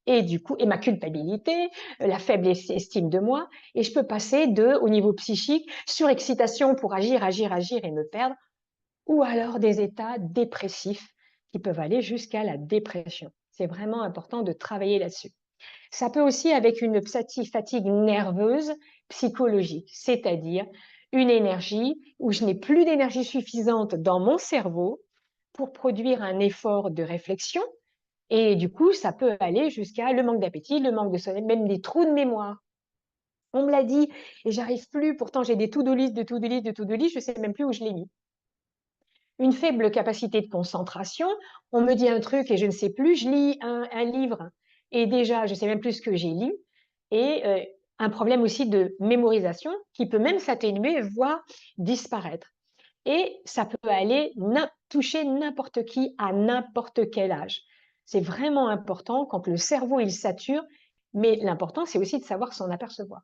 et du coup, et ma culpabilité, la faible estime de moi, et je peux passer au niveau psychique, surexcitation pour agir, agir, agir et me perdre, ou alors des états dépressifs qui peuvent aller jusqu'à la dépression. C'est vraiment important de travailler là-dessus. Ça peut aussi avec une fatigue nerveuse psychologique, c'est-à-dire une énergie où je n'ai plus d'énergie suffisante dans mon cerveau pour produire un effort de réflexion. Et du coup, ça peut aller jusqu'à le manque d'appétit, le manque de sommeil, même des trous de mémoire. On me l'a dit et j'arrive plus, pourtant j'ai des to-do list, de to-do list, de to-do list, je sais même plus où je l'ai mis. Une faible capacité de concentration, on me dit un truc et je ne sais plus, je lis un livre et déjà je ne sais même plus ce que j'ai lu, et un problème aussi de mémorisation qui peut même s'atténuer, voire disparaître. Et ça peut aller toucher n'importe qui à n'importe quel âge. C'est vraiment important quand le cerveau il sature, mais l'important c'est aussi de savoir s'en apercevoir.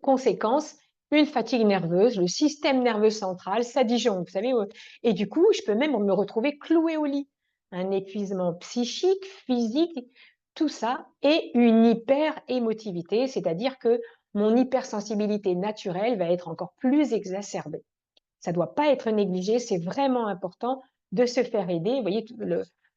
Conséquence, une fatigue nerveuse, le système nerveux central, ça disjoncte, vous savez, et du coup, je peux même me retrouver clouée au lit. Un épuisement psychique, physique, tout ça, et une hyper-émotivité, c'est-à-dire que mon hypersensibilité naturelle va être encore plus exacerbée. Ça ne doit pas être négligé, c'est vraiment important de se faire aider. Vous voyez,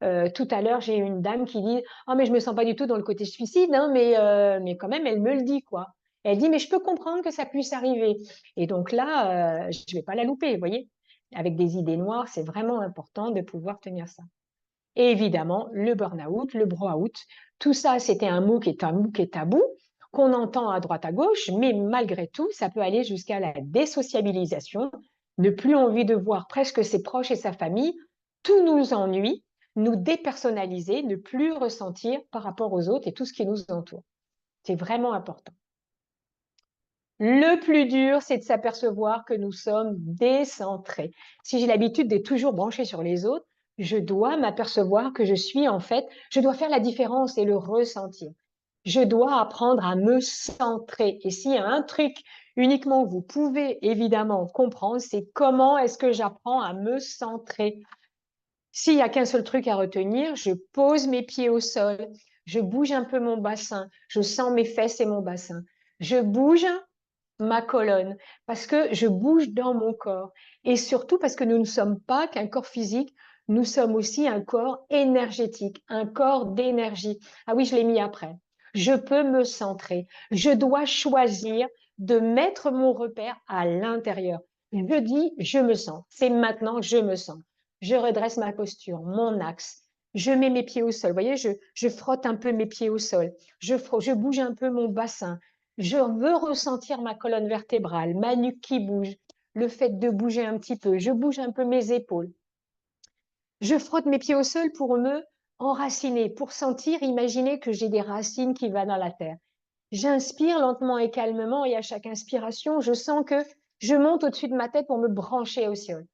Tout à l'heure, j'ai une dame qui dit « Oh, mais je me sens pas du tout dans le côté suicide, hein, mais quand même, elle me le dit, quoi. » Elle dit « Mais je peux comprendre que ça puisse arriver. » Et donc là, je vais pas la louper, vous voyez. Avec des idées noires, c'est vraiment important de pouvoir tenir ça. Et évidemment, le burn-out, le bore-out, tout ça, c'était un mot qui est tabou, qu'on entend à droite à gauche, mais malgré tout, ça peut aller jusqu'à la désociabilisation, ne plus envie de voir presque ses proches et sa famille, tout nous ennuie, nous dépersonnaliser, ne plus ressentir par rapport aux autres et tout ce qui nous entoure. C'est vraiment important. Le plus dur, c'est de s'apercevoir que nous sommes décentrés. Si j'ai l'habitude d'être toujours branchée sur les autres, je dois m'apercevoir que je suis en fait, je dois faire la différence et le ressentir. Je dois apprendre à me centrer. Et s'il y a un truc uniquement que vous pouvez évidemment comprendre, c'est comment est-ce que j'apprends à me centrer. S'il n'y a qu'un seul truc à retenir, je pose mes pieds au sol, je bouge un peu mon bassin, je sens mes fesses et mon bassin. Je bouge ma colonne, parce que je bouge dans mon corps. Et surtout parce que nous ne sommes pas qu'un corps physique, nous sommes aussi un corps énergétique, un corps d'énergie. Ah oui, je l'ai mis après. Je peux me centrer. Je dois choisir de mettre mon repère à l'intérieur. Je dis, je me sens. C'est maintenant, je me sens. Je redresse ma posture, mon axe. Je mets mes pieds au sol. Vous voyez, je frotte un peu mes pieds au sol. Je bouge un peu mon bassin. Je veux ressentir ma colonne vertébrale, ma nuque qui bouge, le fait de bouger un petit peu. Je bouge un peu mes épaules. Je frotte mes pieds au sol pour me enraciner, pour sentir, imaginer que j'ai des racines qui vont dans la terre. J'inspire lentement et calmement et à chaque inspiration, je sens que je monte au-dessus de ma tête pour me brancher au ciel.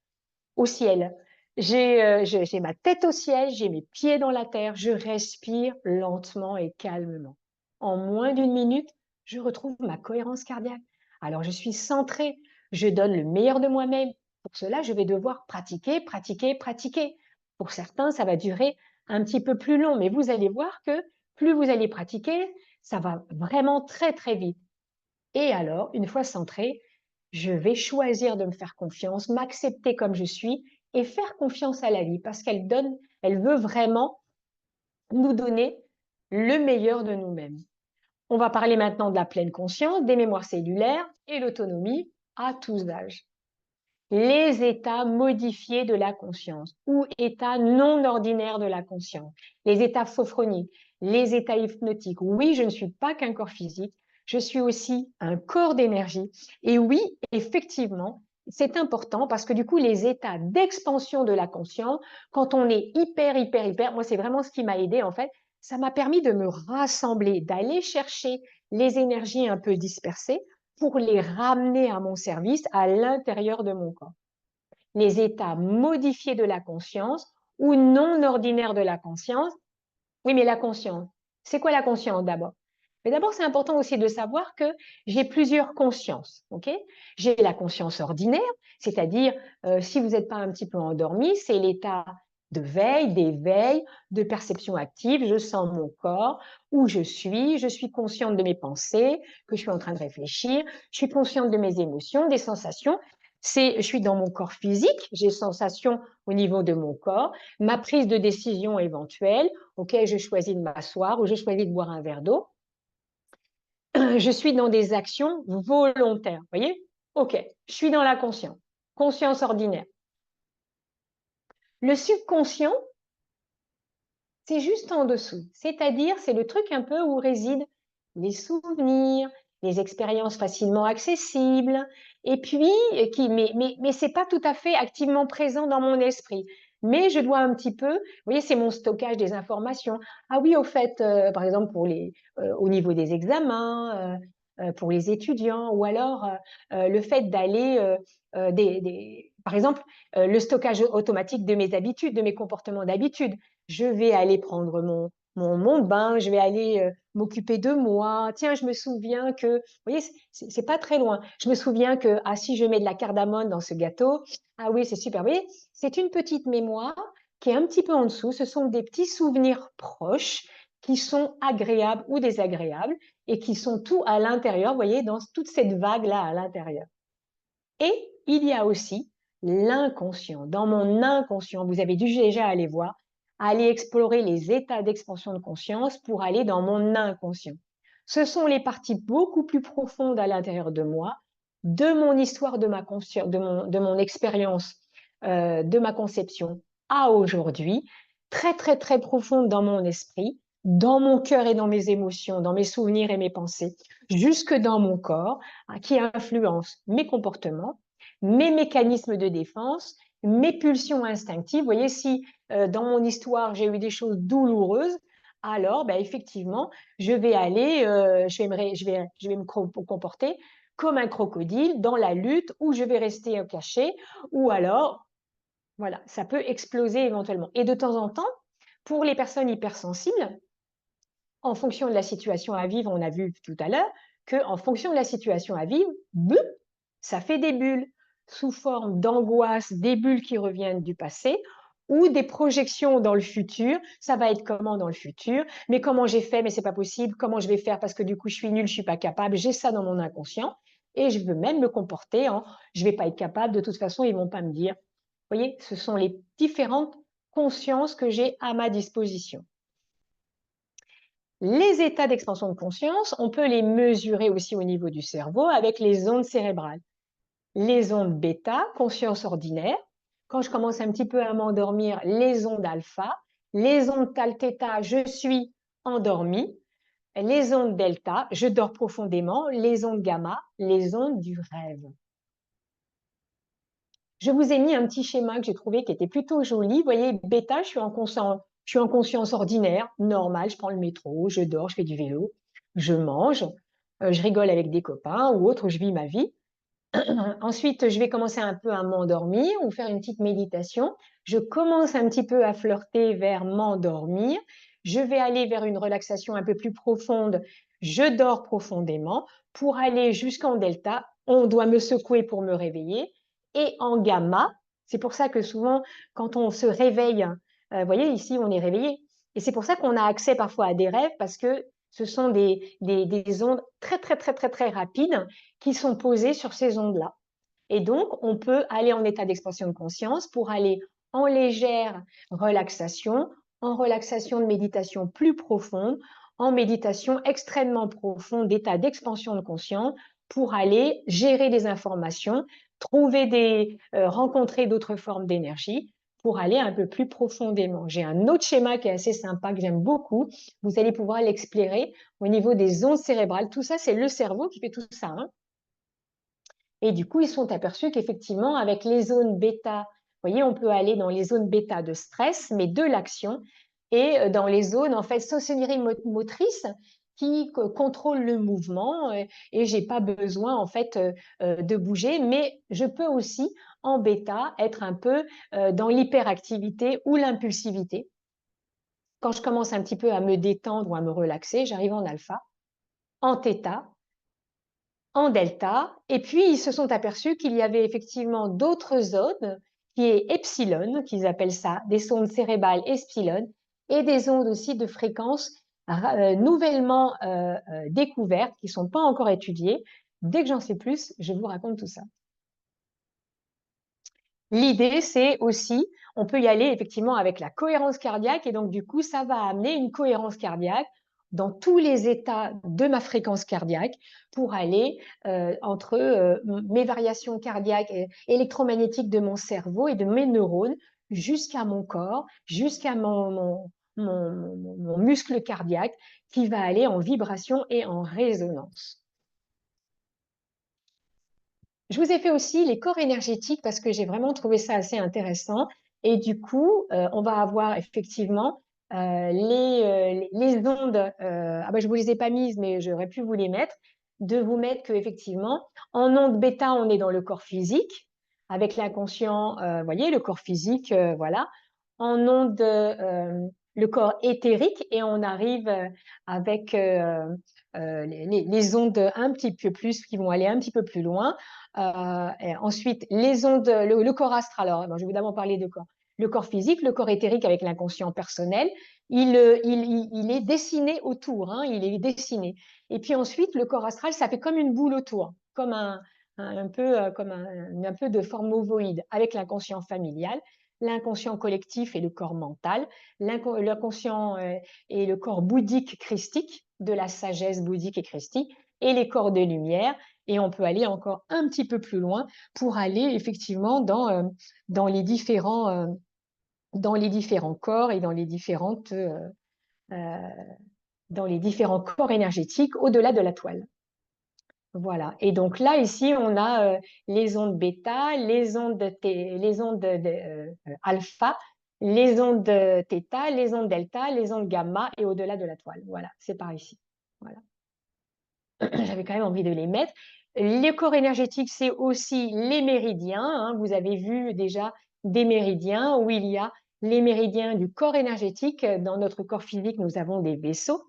Au ciel. J'ai ma tête au ciel, j'ai mes pieds dans la terre, je respire lentement et calmement. En moins d'une minute, je retrouve ma cohérence cardiaque. Alors, je suis centrée, je donne le meilleur de moi-même. Pour cela, je vais devoir pratiquer, pratiquer, pratiquer. Pour certains, ça va durer un petit peu plus long, mais vous allez voir que plus vous allez pratiquer, ça va vraiment très, très vite. Et alors, une fois centrée, je vais choisir de me faire confiance, m'accepter comme je suis et faire confiance à la vie parce qu'elle donne, elle veut vraiment nous donner le meilleur de nous-mêmes. On va parler maintenant de la pleine conscience, des mémoires cellulaires et l'autonomie à tous âges. Les états modifiés de la conscience ou états non ordinaires de la conscience, les états sophroniques, les états hypnotiques. Oui, je ne suis pas qu'un corps physique, je suis aussi un corps d'énergie. Et oui, effectivement, c'est important parce que du coup, les états d'expansion de la conscience, quand on est hyper, moi, c'est vraiment ce qui m'a aidé en fait, ça m'a permis de me rassembler, d'aller chercher les énergies un peu dispersées pour les ramener à mon service à l'intérieur de mon corps. Les états modifiés de la conscience ou non ordinaires de la conscience. Oui, mais la conscience, c'est quoi la conscience d'abord? Mais d'abord, c'est important aussi de savoir que j'ai plusieurs consciences. Ok? J'ai la conscience ordinaire, c'est-à-dire si vous n'êtes pas un petit peu endormi, c'est l'état de veille, d'éveil, de perception active. Je sens mon corps, où je suis consciente de mes pensées, que je suis en train de réfléchir, je suis consciente de mes émotions, des sensations. Je suis dans mon corps physique, j'ai sensations au niveau de mon corps, ma prise de décision éventuelle. Ok, je choisis de m'asseoir ou je choisis de boire un verre d'eau. Je suis dans des actions volontaires. Vous voyez? Ok, je suis dans la conscience, conscience ordinaire. Le subconscient, c'est juste en dessous. C'est-à-dire, c'est le truc un peu où résident les souvenirs, les expériences facilement accessibles, et puis, mais c'est pas tout à fait activement présent dans mon esprit. Mais je dois un petit peu, vous voyez, c'est mon stockage des informations. Ah oui, au fait, par exemple, au niveau des examens, pour les étudiants, ou alors le fait d'aller, par exemple, le stockage automatique de mes habitudes, de mes comportements d'habitude. Je vais aller prendre mon bain, je vais aller m'occuper de moi. Tiens, je me souviens que, vous voyez, c'est pas très loin. Je me souviens que, ah, si je mets de la cardamome dans ce gâteau, ah oui, c'est super. Vous voyez, c'est une petite mémoire qui est un petit peu en dessous. Ce sont des petits souvenirs proches qui sont agréables ou désagréables et qui sont tout à l'intérieur, vous voyez, dans toute cette vague-là à l'intérieur. Et il y a aussi l'inconscient. Dans mon inconscient, vous avez dû déjà aller voir, aller explorer les états d'expansion de conscience pour aller dans mon inconscient. Ce sont les parties beaucoup plus profondes à l'intérieur de moi, de mon histoire, de ma conscience, de mon expérience, de ma conception à aujourd'hui, très, très, très profonde dans mon esprit, dans mon cœur et dans mes émotions, dans mes souvenirs et mes pensées, jusque dans mon corps, qui influence mes comportements, mes mécanismes de défense, mes pulsions instinctives. Vous voyez, si dans mon histoire, j'ai eu des choses douloureuses, alors ben, effectivement, je vais aller, je vais me comporter comme un crocodile dans la lutte, où je vais rester caché, ou alors, voilà, ça peut exploser éventuellement. Et de temps en temps, pour les personnes hypersensibles, en fonction de la situation à vivre, on a vu tout à l'heure qu'en fonction de la situation à vivre, ça fait des bulles sous forme d'angoisse, des bulles qui reviennent du passé ou des projections dans le futur. Ça va être comment dans le futur? Mais comment j'ai fait? Mais c'est pas possible. Comment je vais faire? Parce que du coup, je suis nulle, je suis pas capable. J'ai ça dans mon inconscient et je veux même me comporter en je vais pas être capable. De toute façon, ils vont pas me dire. Vous voyez, ce sont les différentes consciences que j'ai à ma disposition. Les états d'expansion de conscience, on peut les mesurer aussi au niveau du cerveau avec les ondes cérébrales. Les ondes bêta, conscience ordinaire. Quand je commence un petit peu à m'endormir, les ondes alpha. Les ondes theta, je suis endormi. Les ondes delta, je dors profondément. Les ondes gamma, les ondes du rêve. Je vous ai mis un petit schéma que j'ai trouvé qui était plutôt joli. Vous voyez, bêta, je suis en conscience ordinaire, normale. Je prends le métro, je dors, je fais du vélo, je mange, je rigole avec des copains ou autre, je vis ma vie. Ensuite, je vais commencer un peu à m'endormir ou faire une petite méditation. Je commence un petit peu à flirter vers m'endormir. Je vais aller vers une relaxation un peu plus profonde. Je dors profondément. Pour aller jusqu'en delta, on doit me secouer pour me réveiller. Et en gamma, c'est pour ça que souvent, quand on se réveille, vous voyez, ici, on est réveillé. Et c'est pour ça qu'on a accès parfois à des rêves parce que ce sont des ondes très, très, très, très, très rapides qui sont posées sur ces ondes-là. Et donc, on peut aller en état d'expansion de conscience pour aller en légère relaxation, en relaxation de méditation plus profonde, en méditation extrêmement profonde d'état d'expansion de conscience pour aller gérer des informations, rencontrer d'autres formes d'énergie pour aller un peu plus profondément. J'ai un autre schéma qui est assez sympa, que j'aime beaucoup. Vous allez pouvoir l'explorer au niveau des ondes cérébrales. Tout ça, c'est le cerveau qui fait tout ça. Hein. Et du coup, ils sont aperçus qu'effectivement, avec les zones bêta, vous voyez, on peut aller dans les zones bêta de stress, mais de l'action, et dans les zones, en fait, sensorio-motrices qui contrôlent le mouvement, et j'ai pas besoin, en fait, de bouger, mais je peux aussi, en bêta, être un peu dans l'hyperactivité ou l'impulsivité. Quand je commence un petit peu à me détendre ou à me relaxer, j'arrive en alpha, en θ, en delta, et puis ils se sont aperçus qu'il y avait effectivement d'autres zones, qui est epsilon, qu'ils appellent ça, des ondes cérébrales epsilon, et des ondes aussi de fréquence nouvellement découvertes, qui ne sont pas encore étudiées. Dès que j'en sais plus, je vous raconte tout ça. L'idée, c'est aussi, on peut y aller effectivement avec la cohérence cardiaque, et donc du coup, ça va amener une cohérence cardiaque dans tous les états de ma fréquence cardiaque pour aller entre mes variations cardiaques et électromagnétiques de mon cerveau et de mes neurones jusqu'à mon corps, jusqu'à mon muscle cardiaque qui va aller en vibration et en résonance. Je vous ai fait aussi les corps énergétiques parce que j'ai vraiment trouvé ça assez intéressant. Et du coup, on va avoir effectivement les ondes. Ah ben, je ne vous les ai pas mises, mais j'aurais pu vous les mettre. De vous mettre qu'effectivement, en onde bêta, on est dans le corps physique, avec l'inconscient, voyez, le corps physique, voilà. En onde, le corps éthérique, et on arrive avec les ondes un petit peu plus, qui vont aller un petit peu plus loin. Et ensuite, les ondes, le corps astral. Alors, je vais évidemment parler de corps. Le corps physique, le corps éthérique avec l'inconscient personnel, il est dessiné autour, hein, il est dessiné. Et puis ensuite, le corps astral, ça fait comme une boule autour, comme un peu de forme ovoïde avec l'inconscient familial. l'inconscient collectif et le corps mental, l'inconscient et le corps bouddhique christique, de la sagesse bouddhique et christique, et les corps de lumière. Et on peut aller encore un petit peu plus loin pour aller effectivement dans les différents corps et dans les différents corps énergétiques au-delà de la toile. Voilà. Et donc là, ici, on a les ondes bêta, les ondes alpha, les ondes θ, les ondes delta, les ondes gamma et au-delà de la toile. Voilà, c'est par ici. Voilà. J'avais quand même envie de les mettre. Les corps énergétiques, c'est aussi les méridiens. Hein. Vous avez vu déjà des méridiens où il y a les méridiens du corps énergétique. Dans notre corps physique, nous avons des vaisseaux,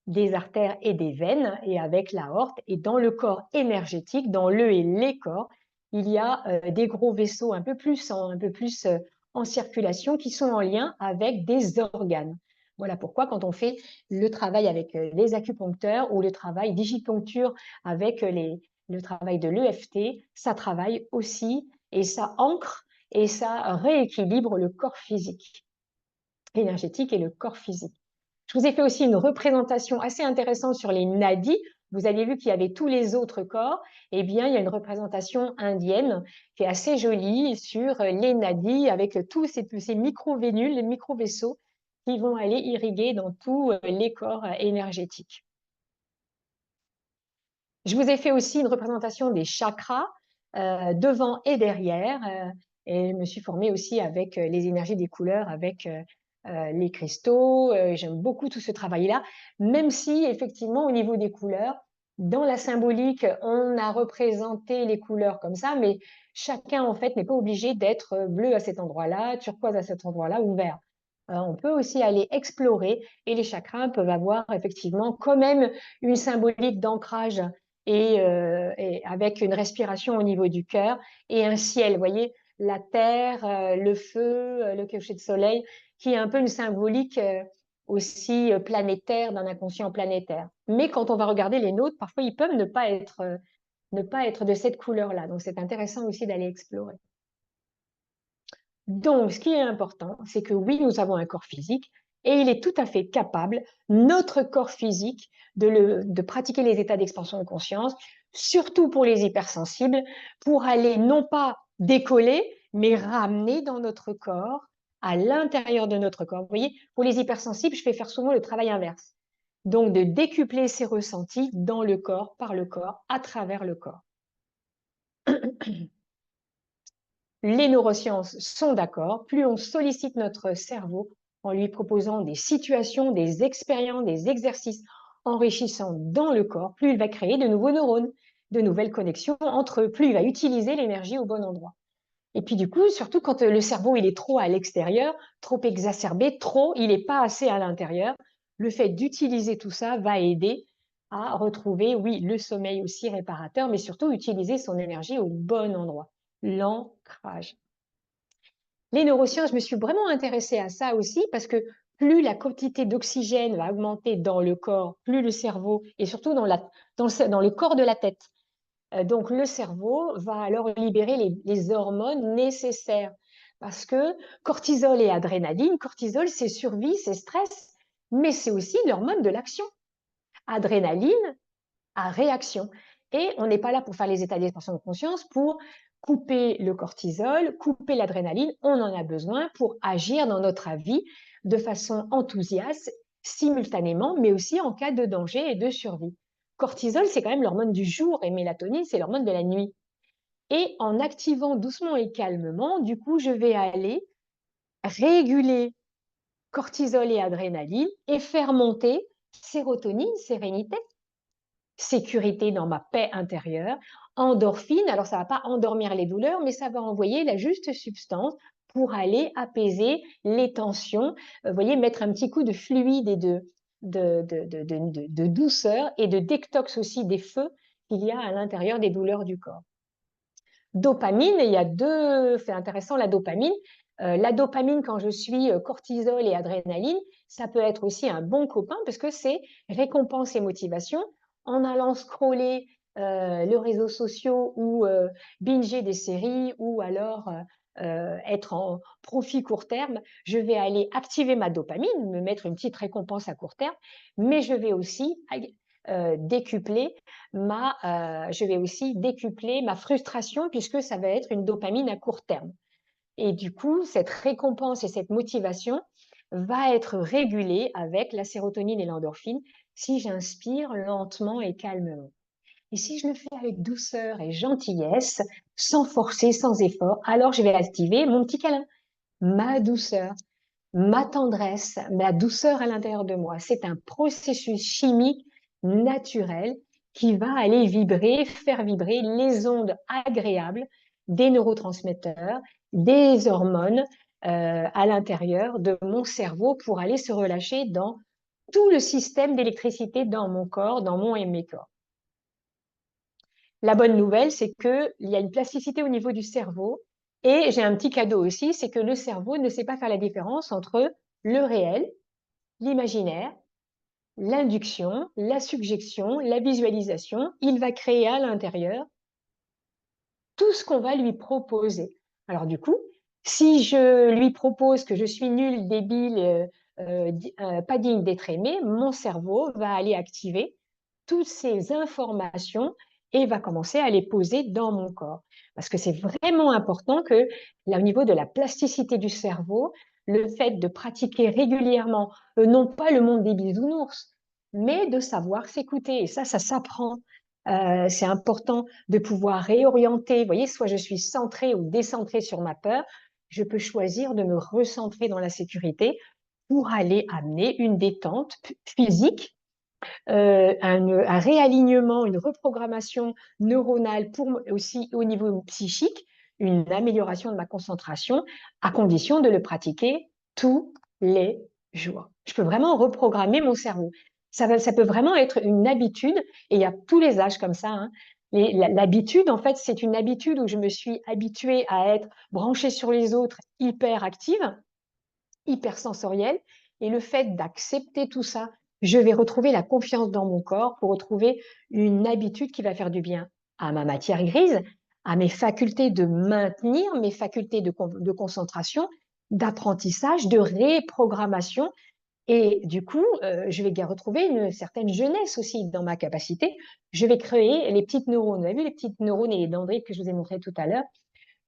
des artères et des veines, et avec l'aorte. Et dans le corps énergétique, dans le et les corps, il y a des gros vaisseaux un peu plus en circulation qui sont en lien avec des organes. Voilà pourquoi quand on fait le travail avec les acupuncteurs ou le travail digipuncture avec le travail de l'EFT, ça travaille aussi et ça ancre et ça rééquilibre le corps physique, énergétique et le corps physique. Je vous ai fait aussi une représentation assez intéressante sur les nadis. Vous avez vu qu'il y avait tous les autres corps. Eh bien, il y a une représentation indienne qui est assez jolie sur les nadis avec tous ces micro-vénules, les micro-vaisseaux qui vont aller irriguer dans tous les corps énergétiques. Je vous ai fait aussi une représentation des chakras devant et derrière. Et je me suis formée aussi avec les énergies des couleurs, avec les cristaux. J'aime beaucoup tout ce travail-là, même si effectivement au niveau des couleurs, dans la symbolique, on a représenté les couleurs comme ça, mais chacun en fait n'est pas obligé d'être bleu à cet endroit-là, turquoise à cet endroit-là ou vert. On peut aussi aller explorer et les chakras peuvent avoir effectivement quand même une symbolique d'ancrage et avec une respiration au niveau du cœur et un ciel, vous voyez, la terre, le feu, le coucher de soleil, qui est un peu une symbolique aussi planétaire, d'un inconscient planétaire. Mais quand on va regarder les nôtres, parfois ils peuvent ne pas être de cette couleur-là. Donc c'est intéressant aussi d'aller explorer. Donc, ce qui est important, c'est que oui, nous avons un corps physique et il est tout à fait capable, notre corps physique, de pratiquer les états d'expansion de conscience, surtout pour les hypersensibles, pour aller non pas décoller, mais ramener dans notre corps, à l'intérieur de notre corps. Vous voyez, pour les hypersensibles, je fais faire souvent le travail inverse. Donc, de décupler ces ressentis dans le corps, par le corps, à travers le corps. Les neurosciences sont d'accord, plus on sollicite notre cerveau en lui proposant des situations, des expériences, des exercices enrichissants dans le corps, plus il va créer de nouveaux neurones, de nouvelles connexions entre eux, plus il va utiliser l'énergie au bon endroit. Et puis du coup, surtout quand le cerveau il est trop à l'extérieur, trop exacerbé, il n'est pas assez à l'intérieur, le fait d'utiliser tout ça va aider à retrouver, oui, le sommeil aussi réparateur, mais surtout utiliser son énergie au bon endroit. L'ancrage. Les neurosciences, je me suis vraiment intéressée à ça aussi parce que plus la quantité d'oxygène va augmenter dans le corps, plus le cerveau, et surtout dans le corps de la tête. Donc le cerveau va alors libérer les hormones nécessaires parce que cortisol et adrénaline, cortisol c'est survie, c'est stress, mais c'est aussi l'hormone de l'action. Adrénaline à réaction. Et on n'est pas là pour faire les états d'expansion de conscience, pour couper le cortisol, couper l'adrénaline. On en a besoin pour agir dans notre vie de façon enthousiaste, simultanément, mais aussi en cas de danger et de survie. Cortisol, c'est quand même l'hormone du jour et mélatonine, c'est l'hormone de la nuit. Et en activant doucement et calmement, du coup, je vais aller réguler cortisol et adrénaline et faire monter sérotonine, sérénité, sécurité dans ma paix intérieure, endorphine, alors ça ne va pas endormir les douleurs, mais ça va envoyer la juste substance pour aller apaiser les tensions, vous voyez, mettre un petit coup de fluide et de douceur et de détox aussi des feux qu'il y a à l'intérieur des douleurs du corps. Dopamine, il y a deux, c'est intéressant la dopamine. La dopamine, quand je suis cortisol et adrénaline, ça peut être aussi un bon copain parce que c'est récompense et motivation. En allant scroller les réseaux sociaux ou binger des séries ou alors être en profit court terme, je vais aller activer ma dopamine, me mettre une petite récompense à court terme, mais je vais aussi décupler ma frustration puisque ça va être une dopamine à court terme. Et du coup, cette récompense et cette motivation va être régulée avec la sérotonine et l'endorphine si j'inspire lentement et calmement. Et si je le fais avec douceur et gentillesse, sans forcer, sans effort, alors je vais activer mon petit câlin, ma douceur, ma tendresse, ma douceur à l'intérieur de moi. C'est un processus chimique naturel qui va aller vibrer, faire vibrer les ondes agréables des neurotransmetteurs, des hormones à l'intérieur de mon cerveau pour aller se relâcher dans tout le système d'électricité dans mon corps, dans mon et mes corps. La bonne nouvelle, c'est qu'il y a une plasticité au niveau du cerveau. Et j'ai un petit cadeau aussi, c'est que le cerveau ne sait pas faire la différence entre le réel, l'imaginaire, l'induction, la suggestion, la visualisation. Il va créer à l'intérieur tout ce qu'on va lui proposer. Alors du coup, si je lui propose que je suis nulle, débile, pas digne d'être aimé, mon cerveau va aller activer toutes ces informations et va commencer à les poser dans mon corps. Parce que c'est vraiment important que, là, au niveau de la plasticité du cerveau, le fait de pratiquer régulièrement, non pas le monde des bisounours, mais de savoir s'écouter. Et ça s'apprend. C'est important de pouvoir réorienter. Vous voyez, soit je suis centrée ou décentrée sur ma peur, je peux choisir de me recentrer dans la sécurité pour aller amener une détente physique, un réalignement, une reprogrammation neuronale pour aussi au niveau psychique, une amélioration de ma concentration, à condition de le pratiquer tous les jours. Je peux vraiment reprogrammer mon cerveau. Ça peut vraiment être une habitude, et il y a tous les âges comme ça, hein. L'habitude, en fait, c'est une habitude où je me suis habituée à être branchée sur les autres, hyper active, hyper sensorielle. Et le fait d'accepter tout ça, je vais retrouver la confiance dans mon corps pour retrouver une habitude qui va faire du bien à ma matière grise, à mes facultés de maintenir, mes facultés de concentration, d'apprentissage, de reprogrammation. Et du coup, je vais retrouver une certaine jeunesse aussi dans ma capacité. Je vais créer les petites neurones. Vous avez vu les petites neurones et les dendrites que je vous ai montré tout à l'heure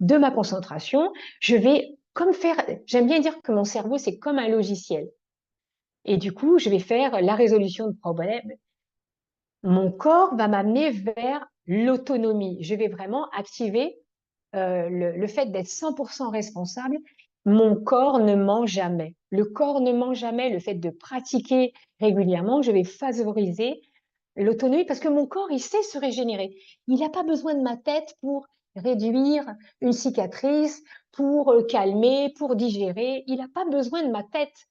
de ma concentration. Je vais comme faire, j'aime bien dire que mon cerveau, c'est comme un logiciel. Et du coup, je vais faire la résolution de problèmes. Mon corps va m'amener vers l'autonomie. Je vais vraiment activer le fait d'être 100% responsable. Mon corps ne ment jamais. Le corps ne ment jamais. Le fait de pratiquer régulièrement, je vais favoriser l'autonomie parce que mon corps, il sait se régénérer. Il n'a pas besoin de ma tête pour réduire une cicatrice, pour calmer, pour digérer. Il n'a pas besoin de ma tête.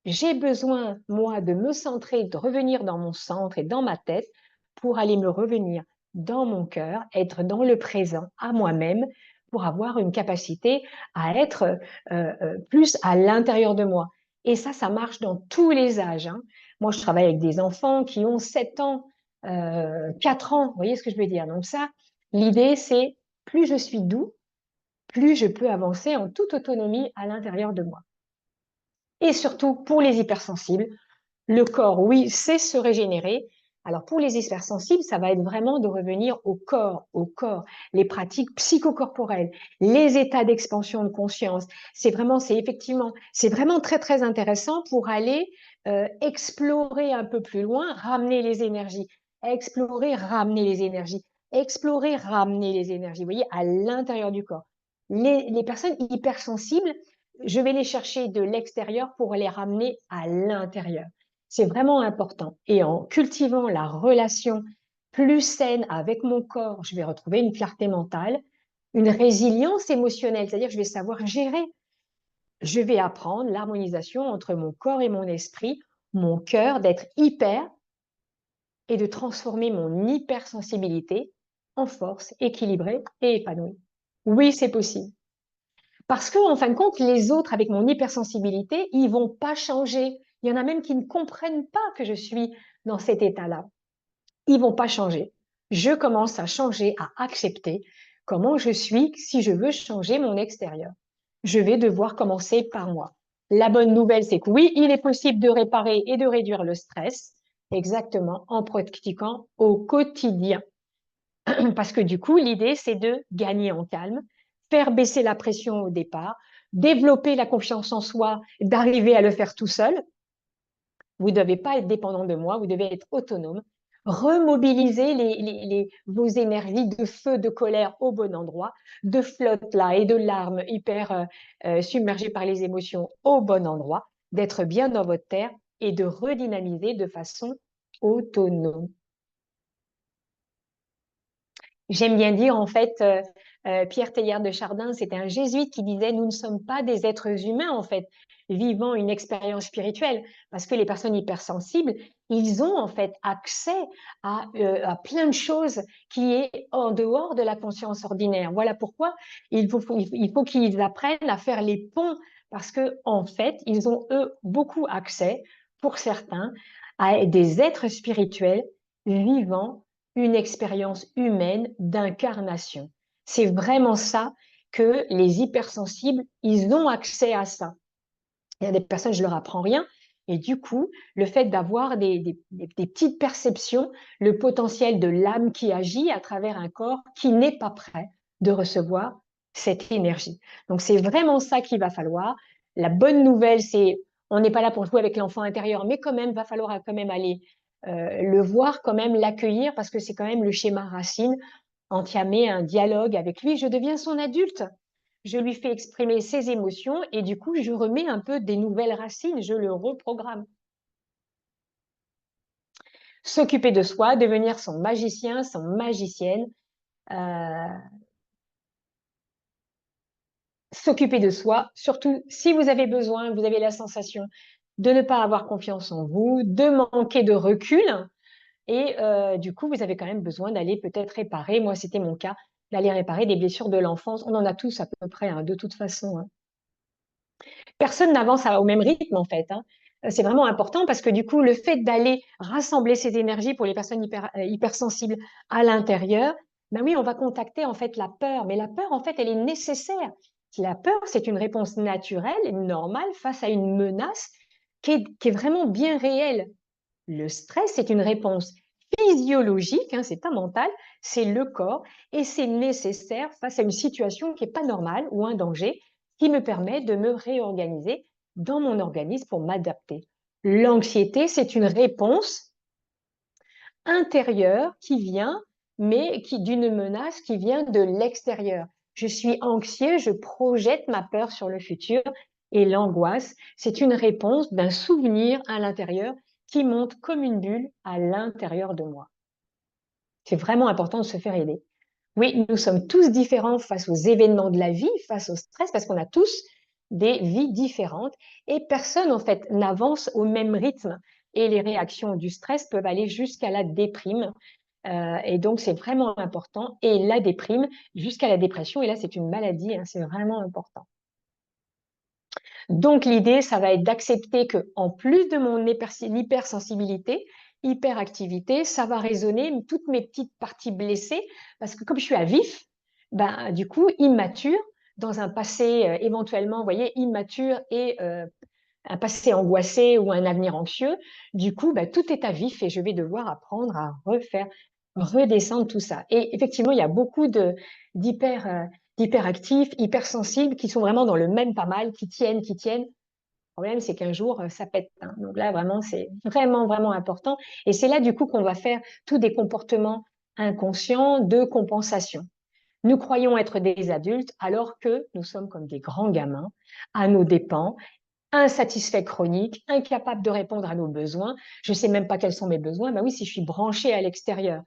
J'ai besoin, moi, de me centrer, de revenir dans mon centre et dans ma tête pour aller me revenir dans mon cœur, être dans le présent à moi-même pour avoir une capacité à être plus à l'intérieur de moi. Et ça marche dans tous les âges, hein. Moi, je travaille avec des enfants qui ont 7 ans, 4 ans, vous voyez ce que je veux dire? Donc ça, l'idée, c'est plus je suis doux, plus je peux avancer en toute autonomie à l'intérieur de moi. Et surtout, pour les hypersensibles, le corps, oui, sait se régénérer. Alors, pour les hypersensibles, ça va être vraiment de revenir au corps, les pratiques psychocorporelles, les états d'expansion de conscience. C'est vraiment très, très intéressant pour aller explorer un peu plus loin, ramener les énergies, explorer, ramener les énergies, explorer, ramener les énergies, vous voyez, à l'intérieur du corps. Les personnes hypersensibles, je vais les chercher de l'extérieur pour les ramener à l'intérieur. C'est vraiment important. Et en cultivant la relation plus saine avec mon corps, je vais retrouver une clarté mentale, une résilience émotionnelle, c'est-à-dire que je vais savoir gérer. Je vais apprendre l'harmonisation entre mon corps et mon esprit, mon cœur, d'être hyper et de transformer mon hypersensibilité en force équilibrée et épanouie. Oui, c'est possible. Parce que, en fin de compte, les autres, avec mon hypersensibilité, ils vont pas changer. Il y en a même qui ne comprennent pas que je suis dans cet état-là. Ils vont pas changer. Je commence à changer, à accepter comment je suis si je veux changer mon extérieur. Je vais devoir commencer par moi. La bonne nouvelle, c'est que oui, il est possible de réparer et de réduire le stress, exactement, en pratiquant au quotidien. Parce que du coup, l'idée, c'est de gagner en calme, faire baisser la pression au départ, développer la confiance en soi, d'arriver à le faire tout seul. Vous ne devez pas être dépendant de moi, vous devez être autonome. Remobiliser vos énergies de feu, de colère au bon endroit, de flotte là et de larmes hyper submergées par les émotions au bon endroit, d'être bien dans votre terre et de redynamiser de façon autonome. J'aime bien dire, en fait, Pierre Teilhard de Chardin, c'était un jésuite qui disait, nous ne sommes pas des êtres humains, en fait, vivant une expérience spirituelle, parce que les personnes hypersensibles, ils ont, en fait, accès à plein de choses qui est en dehors de la conscience ordinaire. Voilà pourquoi il faut qu'ils apprennent à faire les ponts, parce que, en fait, ils ont, eux, beaucoup accès, pour certains, à des êtres spirituels vivant une expérience humaine d'incarnation. C'est vraiment ça que les hypersensibles, ils ont accès à ça. Il y a des personnes, je leur apprends rien. Et du coup, le fait d'avoir des petites perceptions, le potentiel de l'âme qui agit à travers un corps qui n'est pas prêt de recevoir cette énergie. Donc, c'est vraiment ça qu'il va falloir. La bonne nouvelle, c'est on n'est pas là pour jouer avec l'enfant intérieur, mais quand même, va falloir quand même aller le voir, quand même l'accueillir, parce que c'est quand même le schéma racine, entamer un dialogue avec lui. Je deviens son adulte, je lui fais exprimer ses émotions et du coup, je remets un peu des nouvelles racines, je le reprogramme. S'occuper de soi, devenir son magicien, son magicienne, euh, s'occuper de soi, surtout si vous avez besoin, vous avez la sensation de ne pas avoir confiance en vous, de manquer de recul, et du coup, vous avez quand même besoin d'aller peut-être réparer, moi c'était mon cas, d'aller réparer des blessures de l'enfance. On en a tous à peu près, hein, de toute façon. Hein. Personne n'avance au même rythme en fait. Hein. C'est vraiment important parce que du coup, le fait d'aller rassembler ces énergies pour les personnes hypersensibles à l'intérieur, ben oui, on va contacter en fait la peur. Mais la peur, en fait, elle est nécessaire. La peur, c'est une réponse naturelle, normale face à une menace qui est vraiment bien réelle. Le stress, c'est une réponse physiologique, hein, c'est pas mental, c'est le corps, et c'est nécessaire face à une situation qui n'est pas normale ou un danger qui me permet de me réorganiser dans mon organisme pour m'adapter. L'anxiété, c'est une réponse intérieure qui vient, mais qui d'une menace qui vient de l'extérieur. Je suis anxieux, je projette ma peur sur le futur, et l'angoisse, c'est une réponse d'un souvenir à l'intérieur qui monte comme une bulle à l'intérieur de moi. C'est vraiment important de se faire aider. Oui, nous sommes tous différents face aux événements de la vie, face au stress, parce qu'on a tous des vies différentes et personne, en fait, n'avance au même rythme. Et les réactions du stress peuvent aller jusqu'à la déprime. Et donc, c'est vraiment important. Et la déprime jusqu'à la dépression. Et là, c'est une maladie, hein, c'est vraiment important. Donc, l'idée, ça va être d'accepter que, en plus de mon hypersensibilité, hyperactivité, ça va résonner toutes mes petites parties blessées, parce que comme je suis à vif, ben, du coup, immature, dans un passé éventuellement, vous voyez, immature et un passé angoissé ou un avenir anxieux, du coup, ben, tout est à vif et je vais devoir apprendre à refaire, redescendre tout ça. Et effectivement, il y a beaucoup d'hyperactifs, hypersensibles qui sont vraiment dans le même pas mal, qui tiennent, qui tiennent. Le problème, c'est qu'un jour, ça pète. Hein. Donc là, vraiment, c'est vraiment, vraiment important. Et c'est là, du coup, qu'on va faire tous des comportements inconscients de compensation. Nous croyons être des adultes alors que nous sommes comme des grands gamins à nos dépens, insatisfaits chroniques, incapables de répondre à nos besoins. Je ne sais même pas quels sont mes besoins. Ben oui, si je suis branchée à l'extérieur,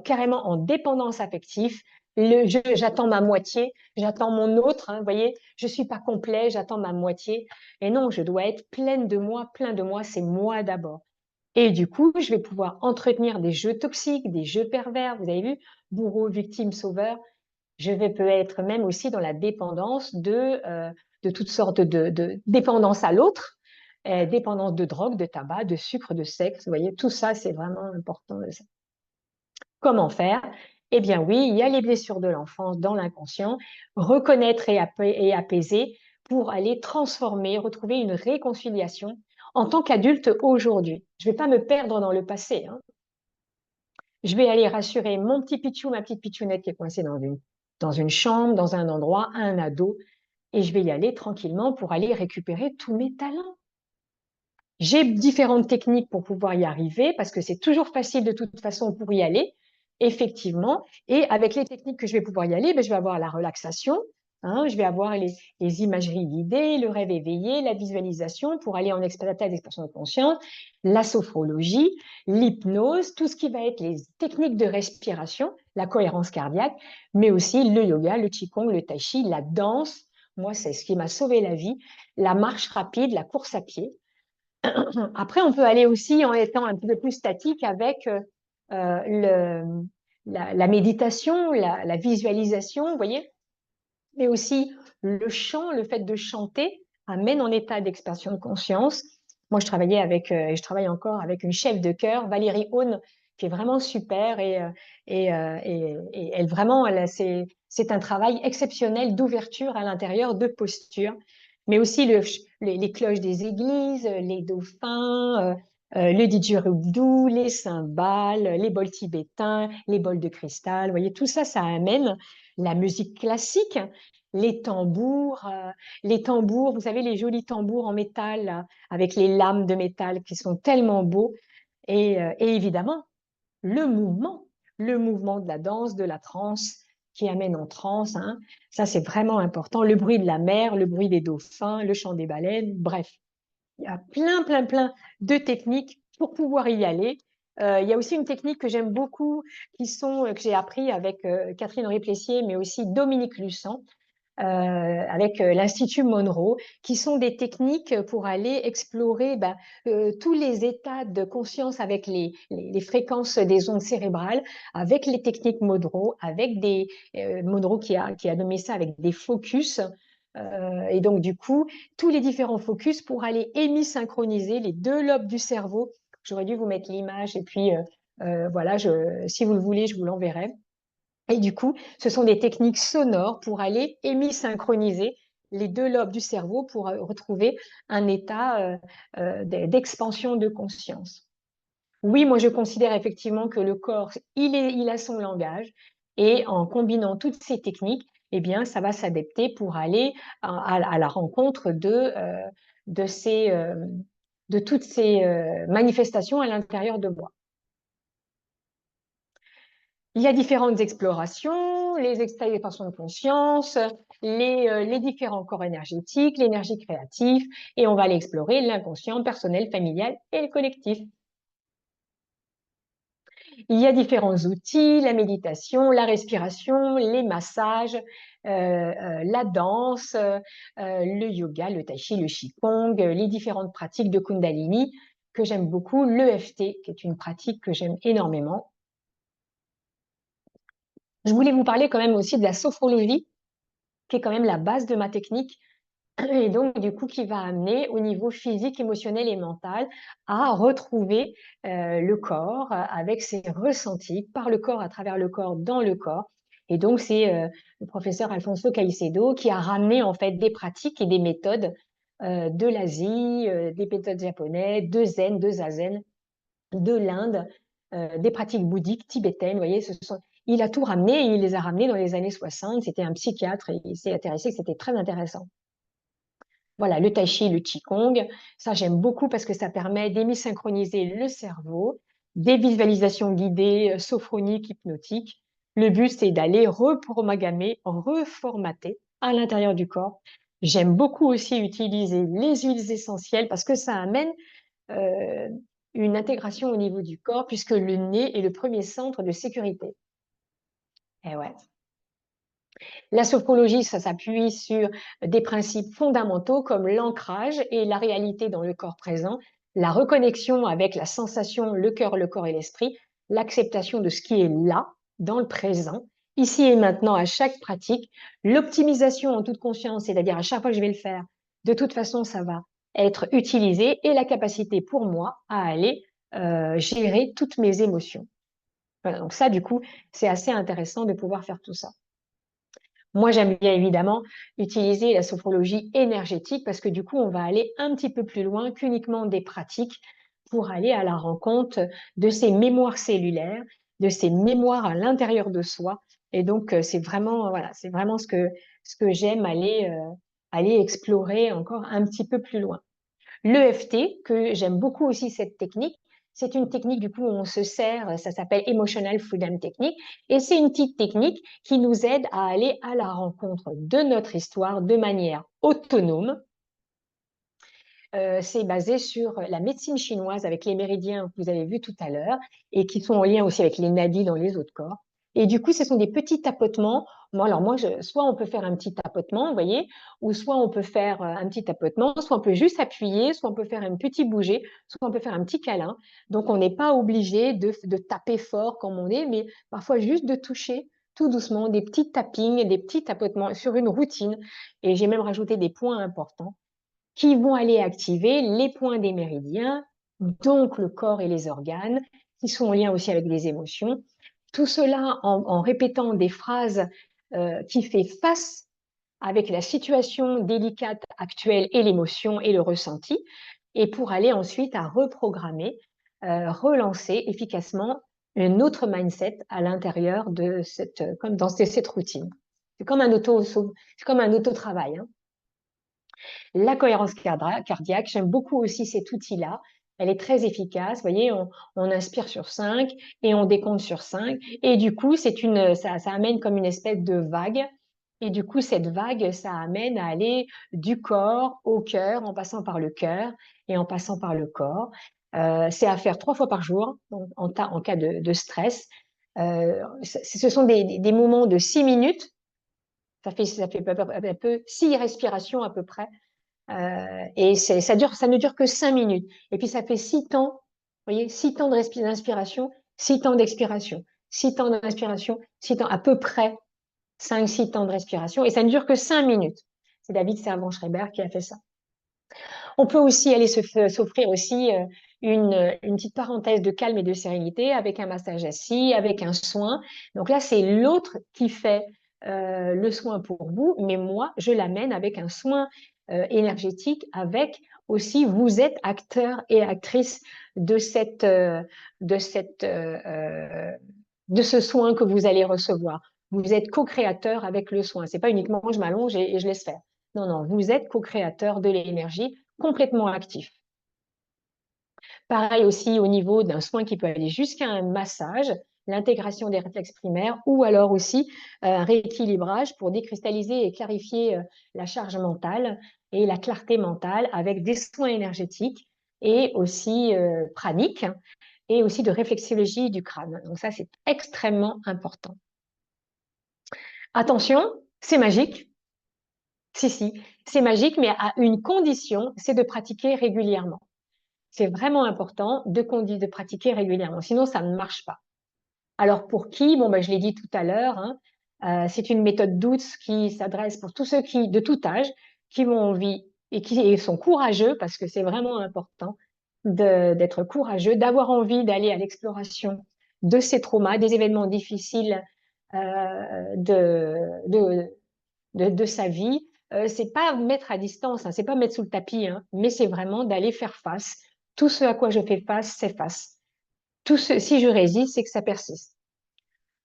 carrément en dépendance affective. J'attends ma moitié, j'attends mon autre, hein, vous voyez, je suis pas complet, j'attends ma moitié. Et non, je dois être pleine de moi, plein de moi, c'est moi d'abord. Et du coup, je vais pouvoir entretenir des jeux toxiques, des jeux pervers, vous avez vu, bourreau, victime, sauveur. Je vais peut être même aussi dans la dépendance de toutes sortes de dépendance à l'autre, dépendance de drogue, de tabac, de sucre, de sexe. Vous voyez, tout ça, c'est vraiment important. Comment faire? Eh bien oui, il y a les blessures de l'enfance dans l'inconscient, reconnaître et apaiser pour aller transformer, retrouver une réconciliation en tant qu'adulte aujourd'hui. Je ne vais pas me perdre dans le passé, hein. Je vais aller rassurer mon petit pitchou, ma petite pitchounette qui est coincée dans une chambre, dans un endroit, un ado, et je vais y aller tranquillement pour aller récupérer tous mes talents. J'ai différentes techniques pour pouvoir y arriver parce que c'est toujours facile de toute façon pour y aller, effectivement. Et avec les techniques que je vais pouvoir y aller, ben, je vais avoir la relaxation, hein, je vais avoir les imageries guidées, le rêve éveillé, la visualisation pour aller en état d'expression de conscience, la sophrologie, l'hypnose, tout ce qui va être les techniques de respiration, la cohérence cardiaque, mais aussi le yoga, le qigong, le tai chi, la danse. Moi, c'est ce qui m'a sauvé la vie, la marche rapide, la course à pied. Après, on peut aller aussi en étant un petit peu plus statique avec la méditation, la visualisation, vous voyez, mais aussi le chant, le fait de chanter amène en état d'expansion de conscience. Moi, je travaille encore avec une chef de chœur, Valérie Haune, qui est vraiment super et elle vraiment, c'est un travail exceptionnel d'ouverture à l'intérieur, de posture, mais aussi les cloches des églises, les dauphins, le didgeridoo, les cymbales, les bols tibétains, les bols de cristal. Vous voyez, tout ça, ça amène la musique classique, les tambours, vous savez, les jolis tambours en métal, là, avec les lames de métal qui sont tellement beaux. Et évidemment, le mouvement de la danse, de la transe, qui amène en transe, hein. Ça, c'est vraiment important. Le bruit de la mer, le bruit des dauphins, le chant des baleines, bref. Il y a plein de techniques pour pouvoir y aller. Il y a aussi une technique que j'aime beaucoup, que j'ai appris avec Catherine Henry-Plessier, mais aussi Dominique Lussan, avec l'Institut Monroe, qui sont des techniques pour aller explorer tous les états de conscience avec les fréquences des ondes cérébrales, avec les techniques Monroe, avec Monroe qui a nommé ça avec des focus. Et donc, du coup, tous les différents focus pour aller hémisynchroniser les deux lobes du cerveau. J'aurais dû vous mettre l'image et puis voilà, si vous le voulez, je vous l'enverrai. Et du coup, ce sont des techniques sonores pour aller hémisynchroniser les deux lobes du cerveau pour retrouver un état d'expansion de conscience. Oui, moi je considère effectivement que le corps, il a son langage et en combinant toutes ces techniques, eh bien, ça va s'adapter pour aller à la rencontre de, ces, de toutes ces manifestations à l'intérieur de moi. Il y a différentes explorations, les expressions de conscience, les différents corps énergétiques, l'énergie créative, et on va aller explorer l'inconscient personnel, familial et le collectif. Il y a différents outils, la méditation, la respiration, les massages, la danse, le yoga, le tai chi, le qigong, les différentes pratiques de Kundalini que j'aime beaucoup, l'EFT, qui est une pratique que j'aime énormément. Je voulais vous parler quand même aussi de la sophrologie, qui est quand même la base de ma technique, et donc du coup qui va amener au niveau physique, émotionnel et mental à retrouver le corps avec ses ressentis par le corps, à travers le corps, dans le corps. Et donc c'est le professeur Alfonso Caicedo qui a ramené en fait des pratiques et des méthodes de l'Asie, des méthodes japonaises, de Zen, de Zazen, de l'Inde, des pratiques bouddhiques, tibétaines. Vous voyez, il a tout ramené et il les a ramenés dans les années 60. C'était un psychiatre et il s'est intéressé que c'était très intéressant. Voilà, le tai chi, le qigong, ça j'aime beaucoup parce que ça permet d'hémisynchroniser le cerveau, des visualisations guidées, sophroniques, hypnotiques. Le but, c'est d'aller reprogrammer, reformater à l'intérieur du corps. J'aime beaucoup aussi utiliser les huiles essentielles parce que ça amène euh, une intégration au niveau du corps puisque le nez est le premier centre de sécurité. Et ouais. La sophrologie, ça s'appuie sur des principes fondamentaux comme l'ancrage et la réalité dans le corps présent, la reconnexion avec la sensation, le corps et l'esprit, l'acceptation de ce qui est là, dans le présent, ici et maintenant à chaque pratique, l'optimisation en toute conscience, c'est-à-dire à chaque fois que je vais le faire, de toute façon, ça va être utilisé et la capacité pour moi à aller gérer toutes mes émotions. Voilà, donc ça, du coup, c'est assez intéressant de pouvoir faire tout ça. Moi, j'aime bien évidemment utiliser la sophrologie énergétique parce que du coup, on va aller un petit peu plus loin qu'uniquement des pratiques pour aller à la rencontre de ces mémoires cellulaires, de ces mémoires à l'intérieur de soi. Et donc, c'est vraiment, voilà, c'est vraiment ce que j'aime aller explorer encore un petit peu plus loin. L'EFT, que j'aime beaucoup aussi cette technique, c'est une technique du coup où on se sert, ça s'appelle Emotional Freedom Technique, et c'est une petite technique qui nous aide à aller à la rencontre de notre histoire de manière autonome. C'est basé sur la médecine chinoise avec les méridiens que vous avez vus tout à l'heure et qui sont en lien aussi avec les nadis dans les autres corps. Et du coup, ce sont des petits tapotements. Soit on peut faire un petit tapotement, vous voyez, ou soit on peut faire un petit tapotement, soit on peut juste appuyer, soit on peut faire un petit bouger, soit on peut faire un petit câlin. Donc, on n'est pas obligé de taper fort comme on est, mais parfois juste de toucher tout doucement, des petits tappings, des petits tapotements sur une routine. Et j'ai même rajouté des points importants qui vont aller activer les points des méridiens, donc le corps et les organes, qui sont en lien aussi avec les émotions. Tout cela en répétant des phrases qui fait face avec la situation délicate actuelle et l'émotion et le ressenti, et pour aller ensuite à reprogrammer, relancer efficacement un autre mindset à l'intérieur de comme dans cette routine. C'est comme un auto-travail. Hein. La cohérence cardiaque, j'aime beaucoup aussi cet outil-là. Elle est très efficace. Vous voyez, on inspire sur 5 et on décompte sur 5. Et du coup, ça amène comme une espèce de vague. Et du coup, cette vague, ça amène à aller du corps au cœur, en passant par le cœur et en passant par le corps. C'est à faire 3 fois par jour en cas de stress. Ce sont des moments de 6 minutes. Ça fait un peu 6 respirations à peu près et ça ne dure que 5 minutes. Et puis ça fait 6 temps, vous voyez, 6 temps d'inspiration, 6 temps d'expiration, 6 temps d'inspiration, 6 temps, à peu près 5-6 temps de respiration. Et ça ne dure que 5 minutes. C'est David Servan-Schreiber qui a fait ça. On peut aussi aller s'offrir aussi une petite parenthèse de calme et de sérénité avec un massage assis, avec un soin. Donc là, c'est l'autre qui fait le soin pour vous, mais moi, je l'amène avec un soin énergétique, avec aussi, vous êtes acteur et actrice de de de ce soin que vous allez recevoir. Vous êtes co-créateur avec le soin. C'est pas uniquement je m'allonge et je laisse faire. Non, non, vous êtes co-créateur de l'énergie complètement actif. Pareil aussi au niveau d'un soin qui peut aller jusqu'à un massage, l'intégration des réflexes primaires ou alors aussi un rééquilibrage pour décristalliser et clarifier la charge mentale et la clarté mentale avec des soins énergétiques et aussi praniques et aussi de réflexologie du crâne. Donc ça, c'est extrêmement important. Attention, c'est magique. Si, c'est magique, mais à une condition, c'est de pratiquer régulièrement. C'est vraiment important de pratiquer régulièrement, sinon ça ne marche pas. Alors pour qui? Bon, ben, je l'ai dit tout à l'heure, hein, c'est une méthode douce qui s'adresse pour tous ceux qui, de tout âge, qui ont envie et qui sont courageux, parce que c'est vraiment important d'être courageux, d'avoir envie d'aller à l'exploration de ces traumas, des événements difficiles de sa vie. C'est pas mettre à distance, hein, c'est pas mettre sous le tapis, hein, mais c'est vraiment d'aller faire face. Tout ce à quoi je fais face, c'est face. Si je résiste, c'est que ça persiste.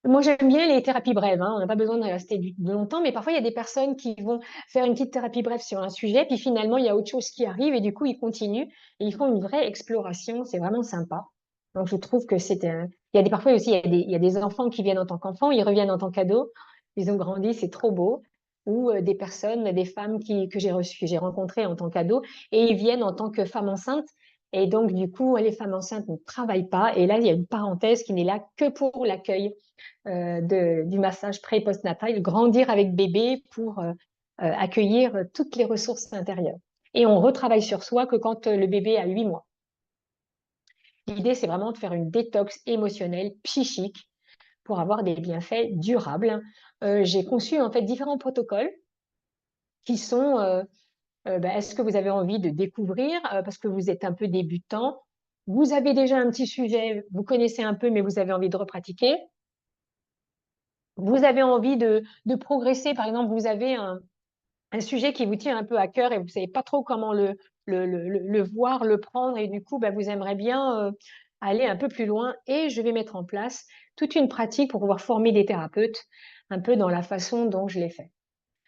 Moi, j'aime bien les thérapies brèves. Hein. On n'a pas besoin de rester longtemps, mais parfois, il y a des personnes qui vont faire une petite thérapie brève sur un sujet, puis finalement, il y a autre chose qui arrive, et du coup, ils continuent, et ils font une vraie exploration. C'est vraiment sympa. Donc, je trouve que il y a parfois aussi, il y a des enfants qui viennent en tant qu'enfants, ils reviennent en tant qu'ados, ils ont grandi, c'est trop beau. Ou des personnes, des femmes que j'ai rencontrées en tant qu'ados, et ils viennent en tant que femmes enceintes. Et donc, du coup, les femmes enceintes ne travaillent pas. Et là, il y a une parenthèse qui n'est là que pour l'accueil du massage pré- et postnatal, grandir avec bébé pour accueillir toutes les ressources intérieures. Et on retravaille sur soi que quand le bébé a 8 mois. L'idée, c'est vraiment de faire une détox émotionnelle, psychique, pour avoir des bienfaits durables. J'ai conçu en fait différents protocoles qui sont est-ce que vous avez envie de découvrir parce que vous êtes un peu débutant Vous avez déjà un petit sujet, vous connaissez un peu, mais vous avez envie de repratiquer. Vous avez envie de progresser, par exemple, vous avez un sujet qui vous tient un peu à cœur et vous ne savez pas trop comment le voir, le prendre, et du coup, bah, vous aimeriez bien aller un peu plus loin. Et je vais mettre en place toute une pratique pour pouvoir former des thérapeutes un peu dans la façon dont je l'ai fait.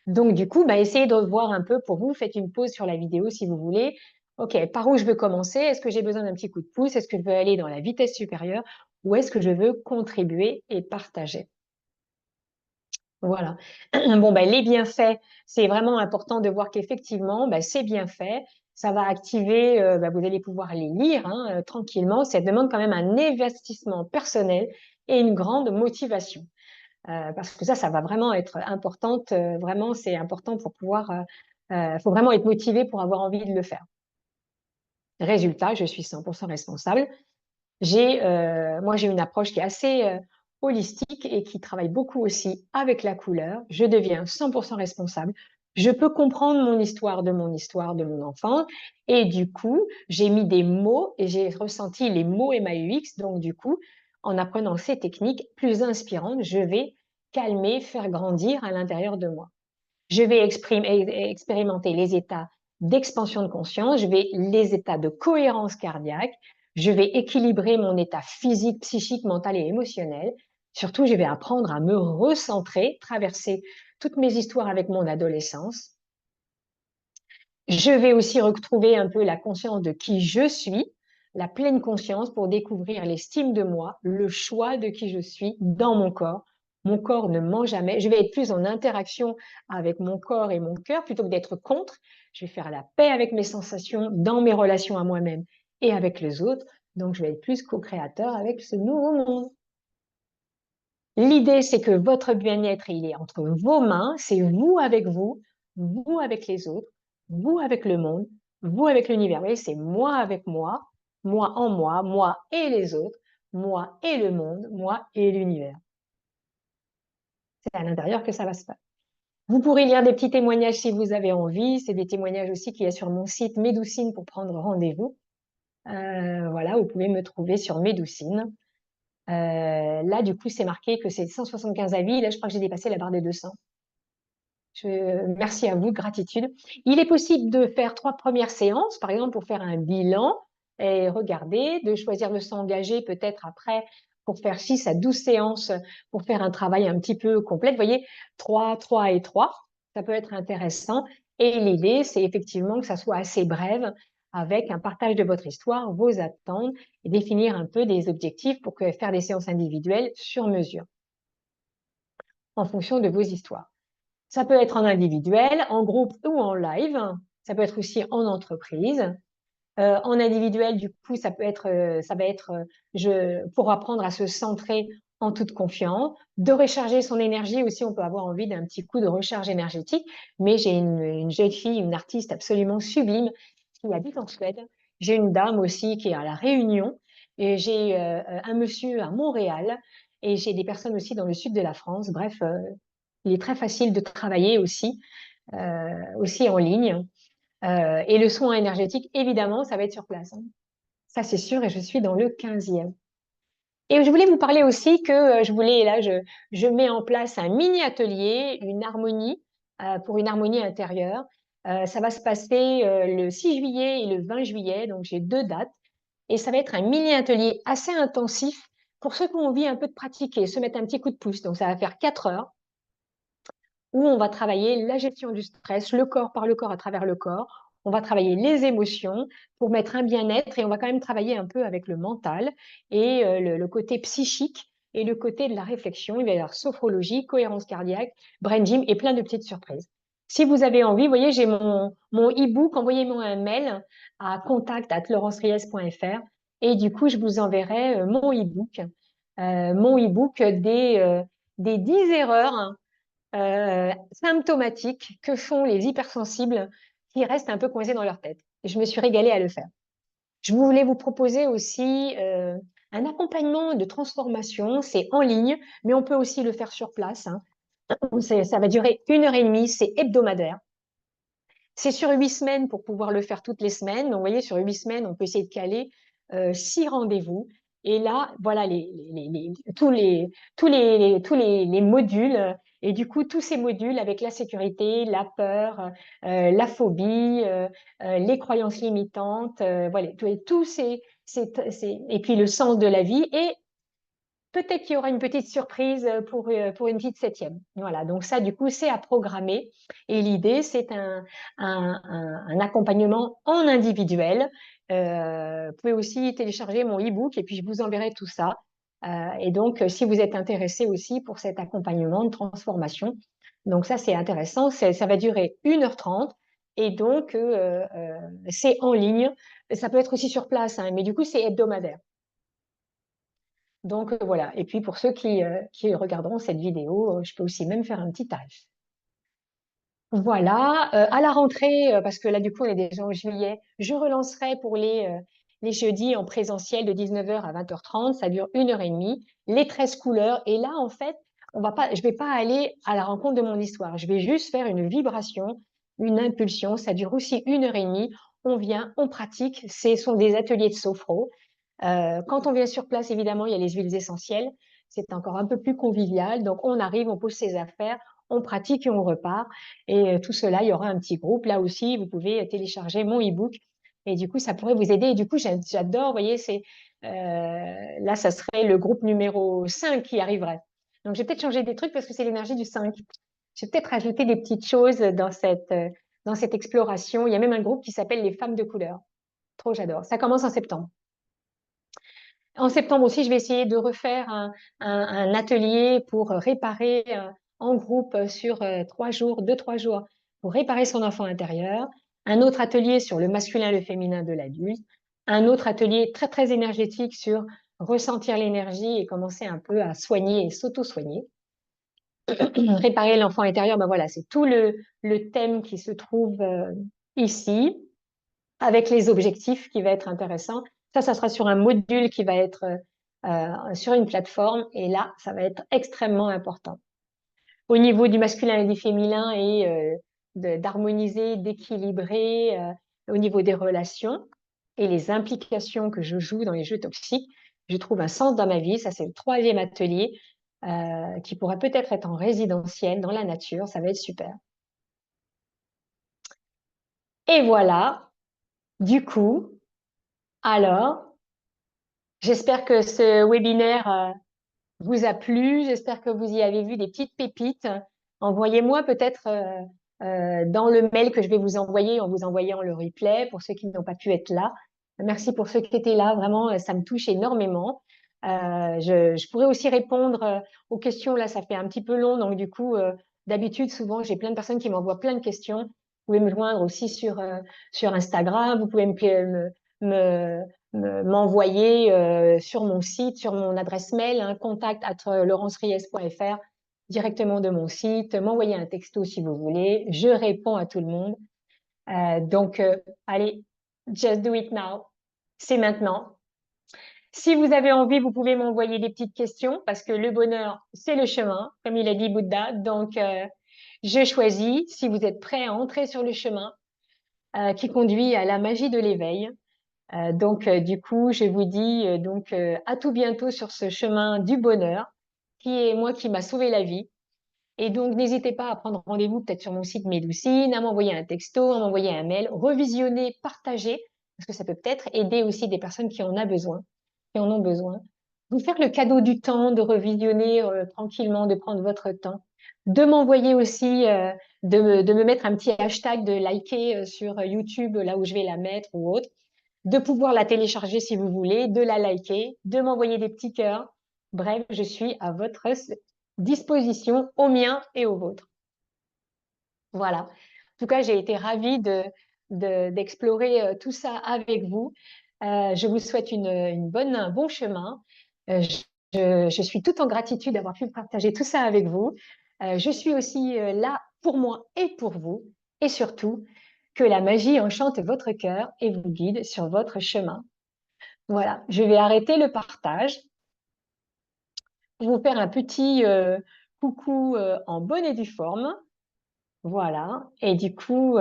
Donc, du coup, bah, essayez de voir un peu pour vous, faites une pause sur la vidéo si vous voulez. OK, par où je veux commencer? Est-ce que j'ai besoin d'un petit coup de pouce? Est-ce que je veux aller dans la vitesse supérieure? Ou est-ce que je veux contribuer et partager? Voilà. Bon, ben, les bienfaits, c'est vraiment important de voir qu'effectivement, ben, ces bienfaits, ça va activer, ben, vous allez pouvoir les lire hein, tranquillement. Ça demande quand même un investissement personnel et une grande motivation. Parce que ça va vraiment être importante. Vraiment, c'est important pour pouvoir. Faut vraiment être motivé pour avoir envie de le faire. Résultat, je suis 100% responsable. Moi, j'ai une approche qui est assez holistique et qui travaille beaucoup aussi avec la couleur. Je deviens 100% responsable. Je peux comprendre mon histoire de mon enfant. Et du coup, j'ai mis des mots et j'ai ressenti les mots MAUX. Donc, du coup, en apprenant ces techniques plus inspirantes, je vais calmer, faire grandir à l'intérieur de moi. Je vais expérimenter les états d'expansion de conscience, je vais les états de cohérence cardiaque, je vais équilibrer mon état physique, psychique, mental et émotionnel. Surtout, je vais apprendre à me recentrer, traverser toutes mes histoires avec mon adolescence. Je vais aussi retrouver un peu la conscience de qui je suis, la pleine conscience pour découvrir l'estime de moi, le choix de qui je suis dans mon corps. Mon corps ne ment jamais. Je vais être plus en interaction avec mon corps et mon cœur plutôt que d'être contre. Je vais faire la paix avec mes sensations dans mes relations à moi-même et avec les autres. Donc, je vais être plus co-créateur avec ce nouveau monde. L'idée, c'est que votre bien-être, il est entre vos mains, c'est vous avec les autres, vous avec le monde, vous avec l'univers. Vous voyez, c'est moi en moi et les autres, moi et le monde, moi et l'univers. C'est à l'intérieur que ça va se passer. Vous pourrez lire des petits témoignages si vous avez envie. C'est des témoignages aussi qu'il y a sur mon site Médoucine pour prendre rendez-vous. Voilà, vous pouvez me trouver sur Médoucine. Là, du coup, c'est marqué que c'est 175 avis. Là, je crois que j'ai dépassé la barre des 200. Merci à vous, gratitude. Il est possible de faire 3 premières séances, par exemple, pour faire un bilan et regarder, de choisir de s'engager peut-être après pour faire 6 à 12 séances pour faire un travail un petit peu complet. Vous voyez, 3, 3 et 3, ça peut être intéressant. Et l'idée, c'est effectivement que ça soit assez bref avec un partage de votre histoire, vos attentes et définir un peu des objectifs pour faire des séances individuelles sur mesure en fonction de vos histoires. Ça peut être en individuel, en groupe ou en live. Ça peut être aussi en entreprise. En individuel, du coup, ça va être pour apprendre à se centrer en toute confiance, de recharger son énergie aussi. On peut avoir envie d'un petit coup de recharge énergétique. Mais j'ai une jeune fille, une artiste absolument sublime qui habite en Suède. J'ai une dame aussi qui est à La Réunion. Et j'ai un monsieur à Montréal. Et j'ai des personnes aussi dans le sud de la France. Bref, il est très facile de travailler aussi en ligne. Et le soin énergétique, évidemment, ça va être sur place. Hein. Ça, c'est sûr, et je suis dans le 15e. Et je voulais vous parler aussi que je mets en place un mini atelier, une harmonie, pour une harmonie intérieure. Ça va se passer le 6 juillet et le 20 juillet, donc j'ai 2 dates. Et ça va être un mini atelier assez intensif pour ceux qui ont envie un peu de pratiquer, se mettre un petit coup de pouce. Donc ça va faire 4 heures où on va travailler la gestion du stress, le corps par le corps à travers le corps. On va travailler les émotions pour mettre un bien-être et on va quand même travailler un peu avec le mental et le côté psychique et le côté de la réflexion. Il va y avoir sophrologie, cohérence cardiaque, brain gym et plein de petites surprises. Si vous avez envie, vous voyez, j'ai mon e-book, envoyez-moi un mail à contact@laurenceries.fr et du coup, je vous enverrai mon e-book des 10 erreurs symptomatiques que font les hypersensibles qui restent un peu coincés dans leur tête. Et je me suis régalée à le faire. Je voulais vous proposer aussi un accompagnement de transformation. C'est en ligne, mais on peut aussi le faire sur place. Hein. Ça va durer 1 heure et demie, c'est hebdomadaire. C'est sur 8 semaines pour pouvoir le faire toutes les semaines. Donc, vous voyez, sur 8 semaines, on peut essayer de caler 6 rendez-vous. Et là, voilà tous les modules. Et du coup, tous ces modules avec la sécurité, la peur, la phobie, les croyances limitantes, voilà, tous et puis le sens de la vie. Et peut-être qu'il y aura une petite surprise pour une petite septième. Voilà, donc ça, du coup, c'est à programmer. Et l'idée, c'est un accompagnement en individuel. Vous pouvez aussi télécharger mon e-book et puis je vous enverrai tout ça. Et donc, si vous êtes intéressé aussi pour cet accompagnement de transformation, donc ça, c'est intéressant. Ça va durer 1h30 et donc, c'est en ligne. Ça peut être aussi sur place, hein, mais du coup, c'est hebdomadaire. Donc voilà. Et puis pour ceux qui regarderont cette vidéo, je peux aussi même faire un petit tarif. Voilà. À la rentrée, parce que là du coup on est déjà en juillet, je relancerai pour les jeudis en présentiel de 19h à 20h30. Ça dure 1h30. Les 13 couleurs. Et là en fait, je vais pas aller à la rencontre de mon histoire. Je vais juste faire une vibration, une impulsion. Ça dure aussi 1h30. On vient, on pratique. Ce sont des ateliers de sophro. Quand on vient sur place, évidemment, il y a les huiles essentielles. C'est encore un peu plus convivial. Donc, on arrive, on pose ses affaires, on pratique et on repart. Et tout cela, il y aura un petit groupe. Là aussi, vous pouvez télécharger mon e-book. Et du coup, ça pourrait vous aider. Et du coup, j'adore, vous voyez, là, ça serait le groupe numéro 5 qui arriverait. Donc, j'ai peut-être changé des trucs parce que c'est l'énergie du 5. J'ai peut-être rajouté des petites choses dans cette exploration. Il y a même un groupe qui s'appelle les femmes de couleur. Trop, j'adore. Ça commence en septembre. En septembre aussi, je vais essayer de refaire un atelier pour réparer en groupe sur 3 jours, 2, 3 jours, pour réparer son enfant intérieur. Un autre atelier sur le masculin et le féminin de l'adulte. Un autre atelier très, très énergétique sur ressentir l'énergie et commencer un peu à soigner et s'auto-soigner. Réparer l'enfant intérieur, ben voilà, c'est tout le thème qui se trouve ici, avec les objectifs qui va être intéressant. Ça sera sur un module qui va être sur une plateforme et là, ça va être extrêmement important. Au niveau du masculin et du féminin et d'harmoniser, d'équilibrer au niveau des relations et les implications que je joue dans les jeux toxiques, je trouve un sens dans ma vie. Ça, c'est le 3e atelier qui pourrait peut-être être en résidentiel, dans la nature. Ça va être super. Et voilà, du coup, alors, j'espère que ce webinaire vous a plu. J'espère que vous y avez vu des petites pépites. Envoyez-moi peut-être dans le mail que je vais vous envoyer en vous envoyant le replay pour ceux qui n'ont pas pu être là. Merci pour ceux qui étaient là. Vraiment, ça me touche énormément. Je pourrais aussi répondre aux questions. Là, ça fait un petit peu long. Donc, du coup, d'habitude, souvent, j'ai plein de personnes qui m'envoient plein de questions. Vous pouvez me joindre aussi sur Instagram. Vous pouvez me, m'envoyer sur mon site, sur mon adresse mail, hein, contact@laurenceries.fr, directement de mon site, m'envoyer un texto si vous voulez. Je réponds à tout le monde. Donc, allez, just do it now. C'est maintenant. Si vous avez envie, vous pouvez m'envoyer des petites questions parce que le bonheur, c'est le chemin, comme il a dit Bouddha. Donc, je choisis, si vous êtes prêt à entrer sur le chemin qui conduit à la magie de l'éveil. Donc, du coup, je vous dis à tout bientôt sur ce chemin du bonheur, qui est moi qui m'a sauvé la vie. Et donc, n'hésitez pas à prendre rendez-vous peut-être sur mon site Médoucine, à m'envoyer un texto, à m'envoyer un mail, revisionner, partager, parce que ça peut peut-être aider aussi des personnes qui en ont besoin. Vous faire le cadeau du temps, de revisionner tranquillement, de prendre votre temps, de m'envoyer aussi, de me mettre un petit hashtag, de liker sur YouTube, là où je vais la mettre ou autre, de pouvoir la télécharger si vous voulez, de la liker, de m'envoyer des petits cœurs. Bref, je suis à votre disposition, au mien et au vôtre. Voilà. En tout cas, j'ai été ravie d'explorer tout ça avec vous. Je vous souhaite un bon chemin. Je suis toute en gratitude d'avoir pu partager tout ça avec vous. Je suis aussi là pour moi et pour vous. Et surtout, que la magie enchante votre cœur et vous guide sur votre chemin. Voilà, je vais arrêter le partage pour vous faire un petit coucou en bonne et due forme. Voilà, et du coup,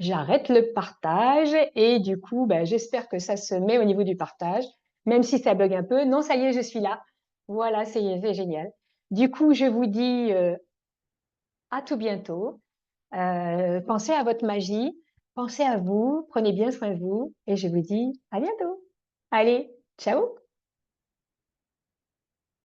j'arrête le partage et du coup, ben, j'espère que ça se met au niveau du partage, même si ça bug un peu. Non, ça y est, je suis là. Voilà, c'est génial. Du coup, je vous dis à tout bientôt. Pensez à votre magie, pensez à vous, prenez bien soin de vous et je vous dis à bientôt. Allez, ciao!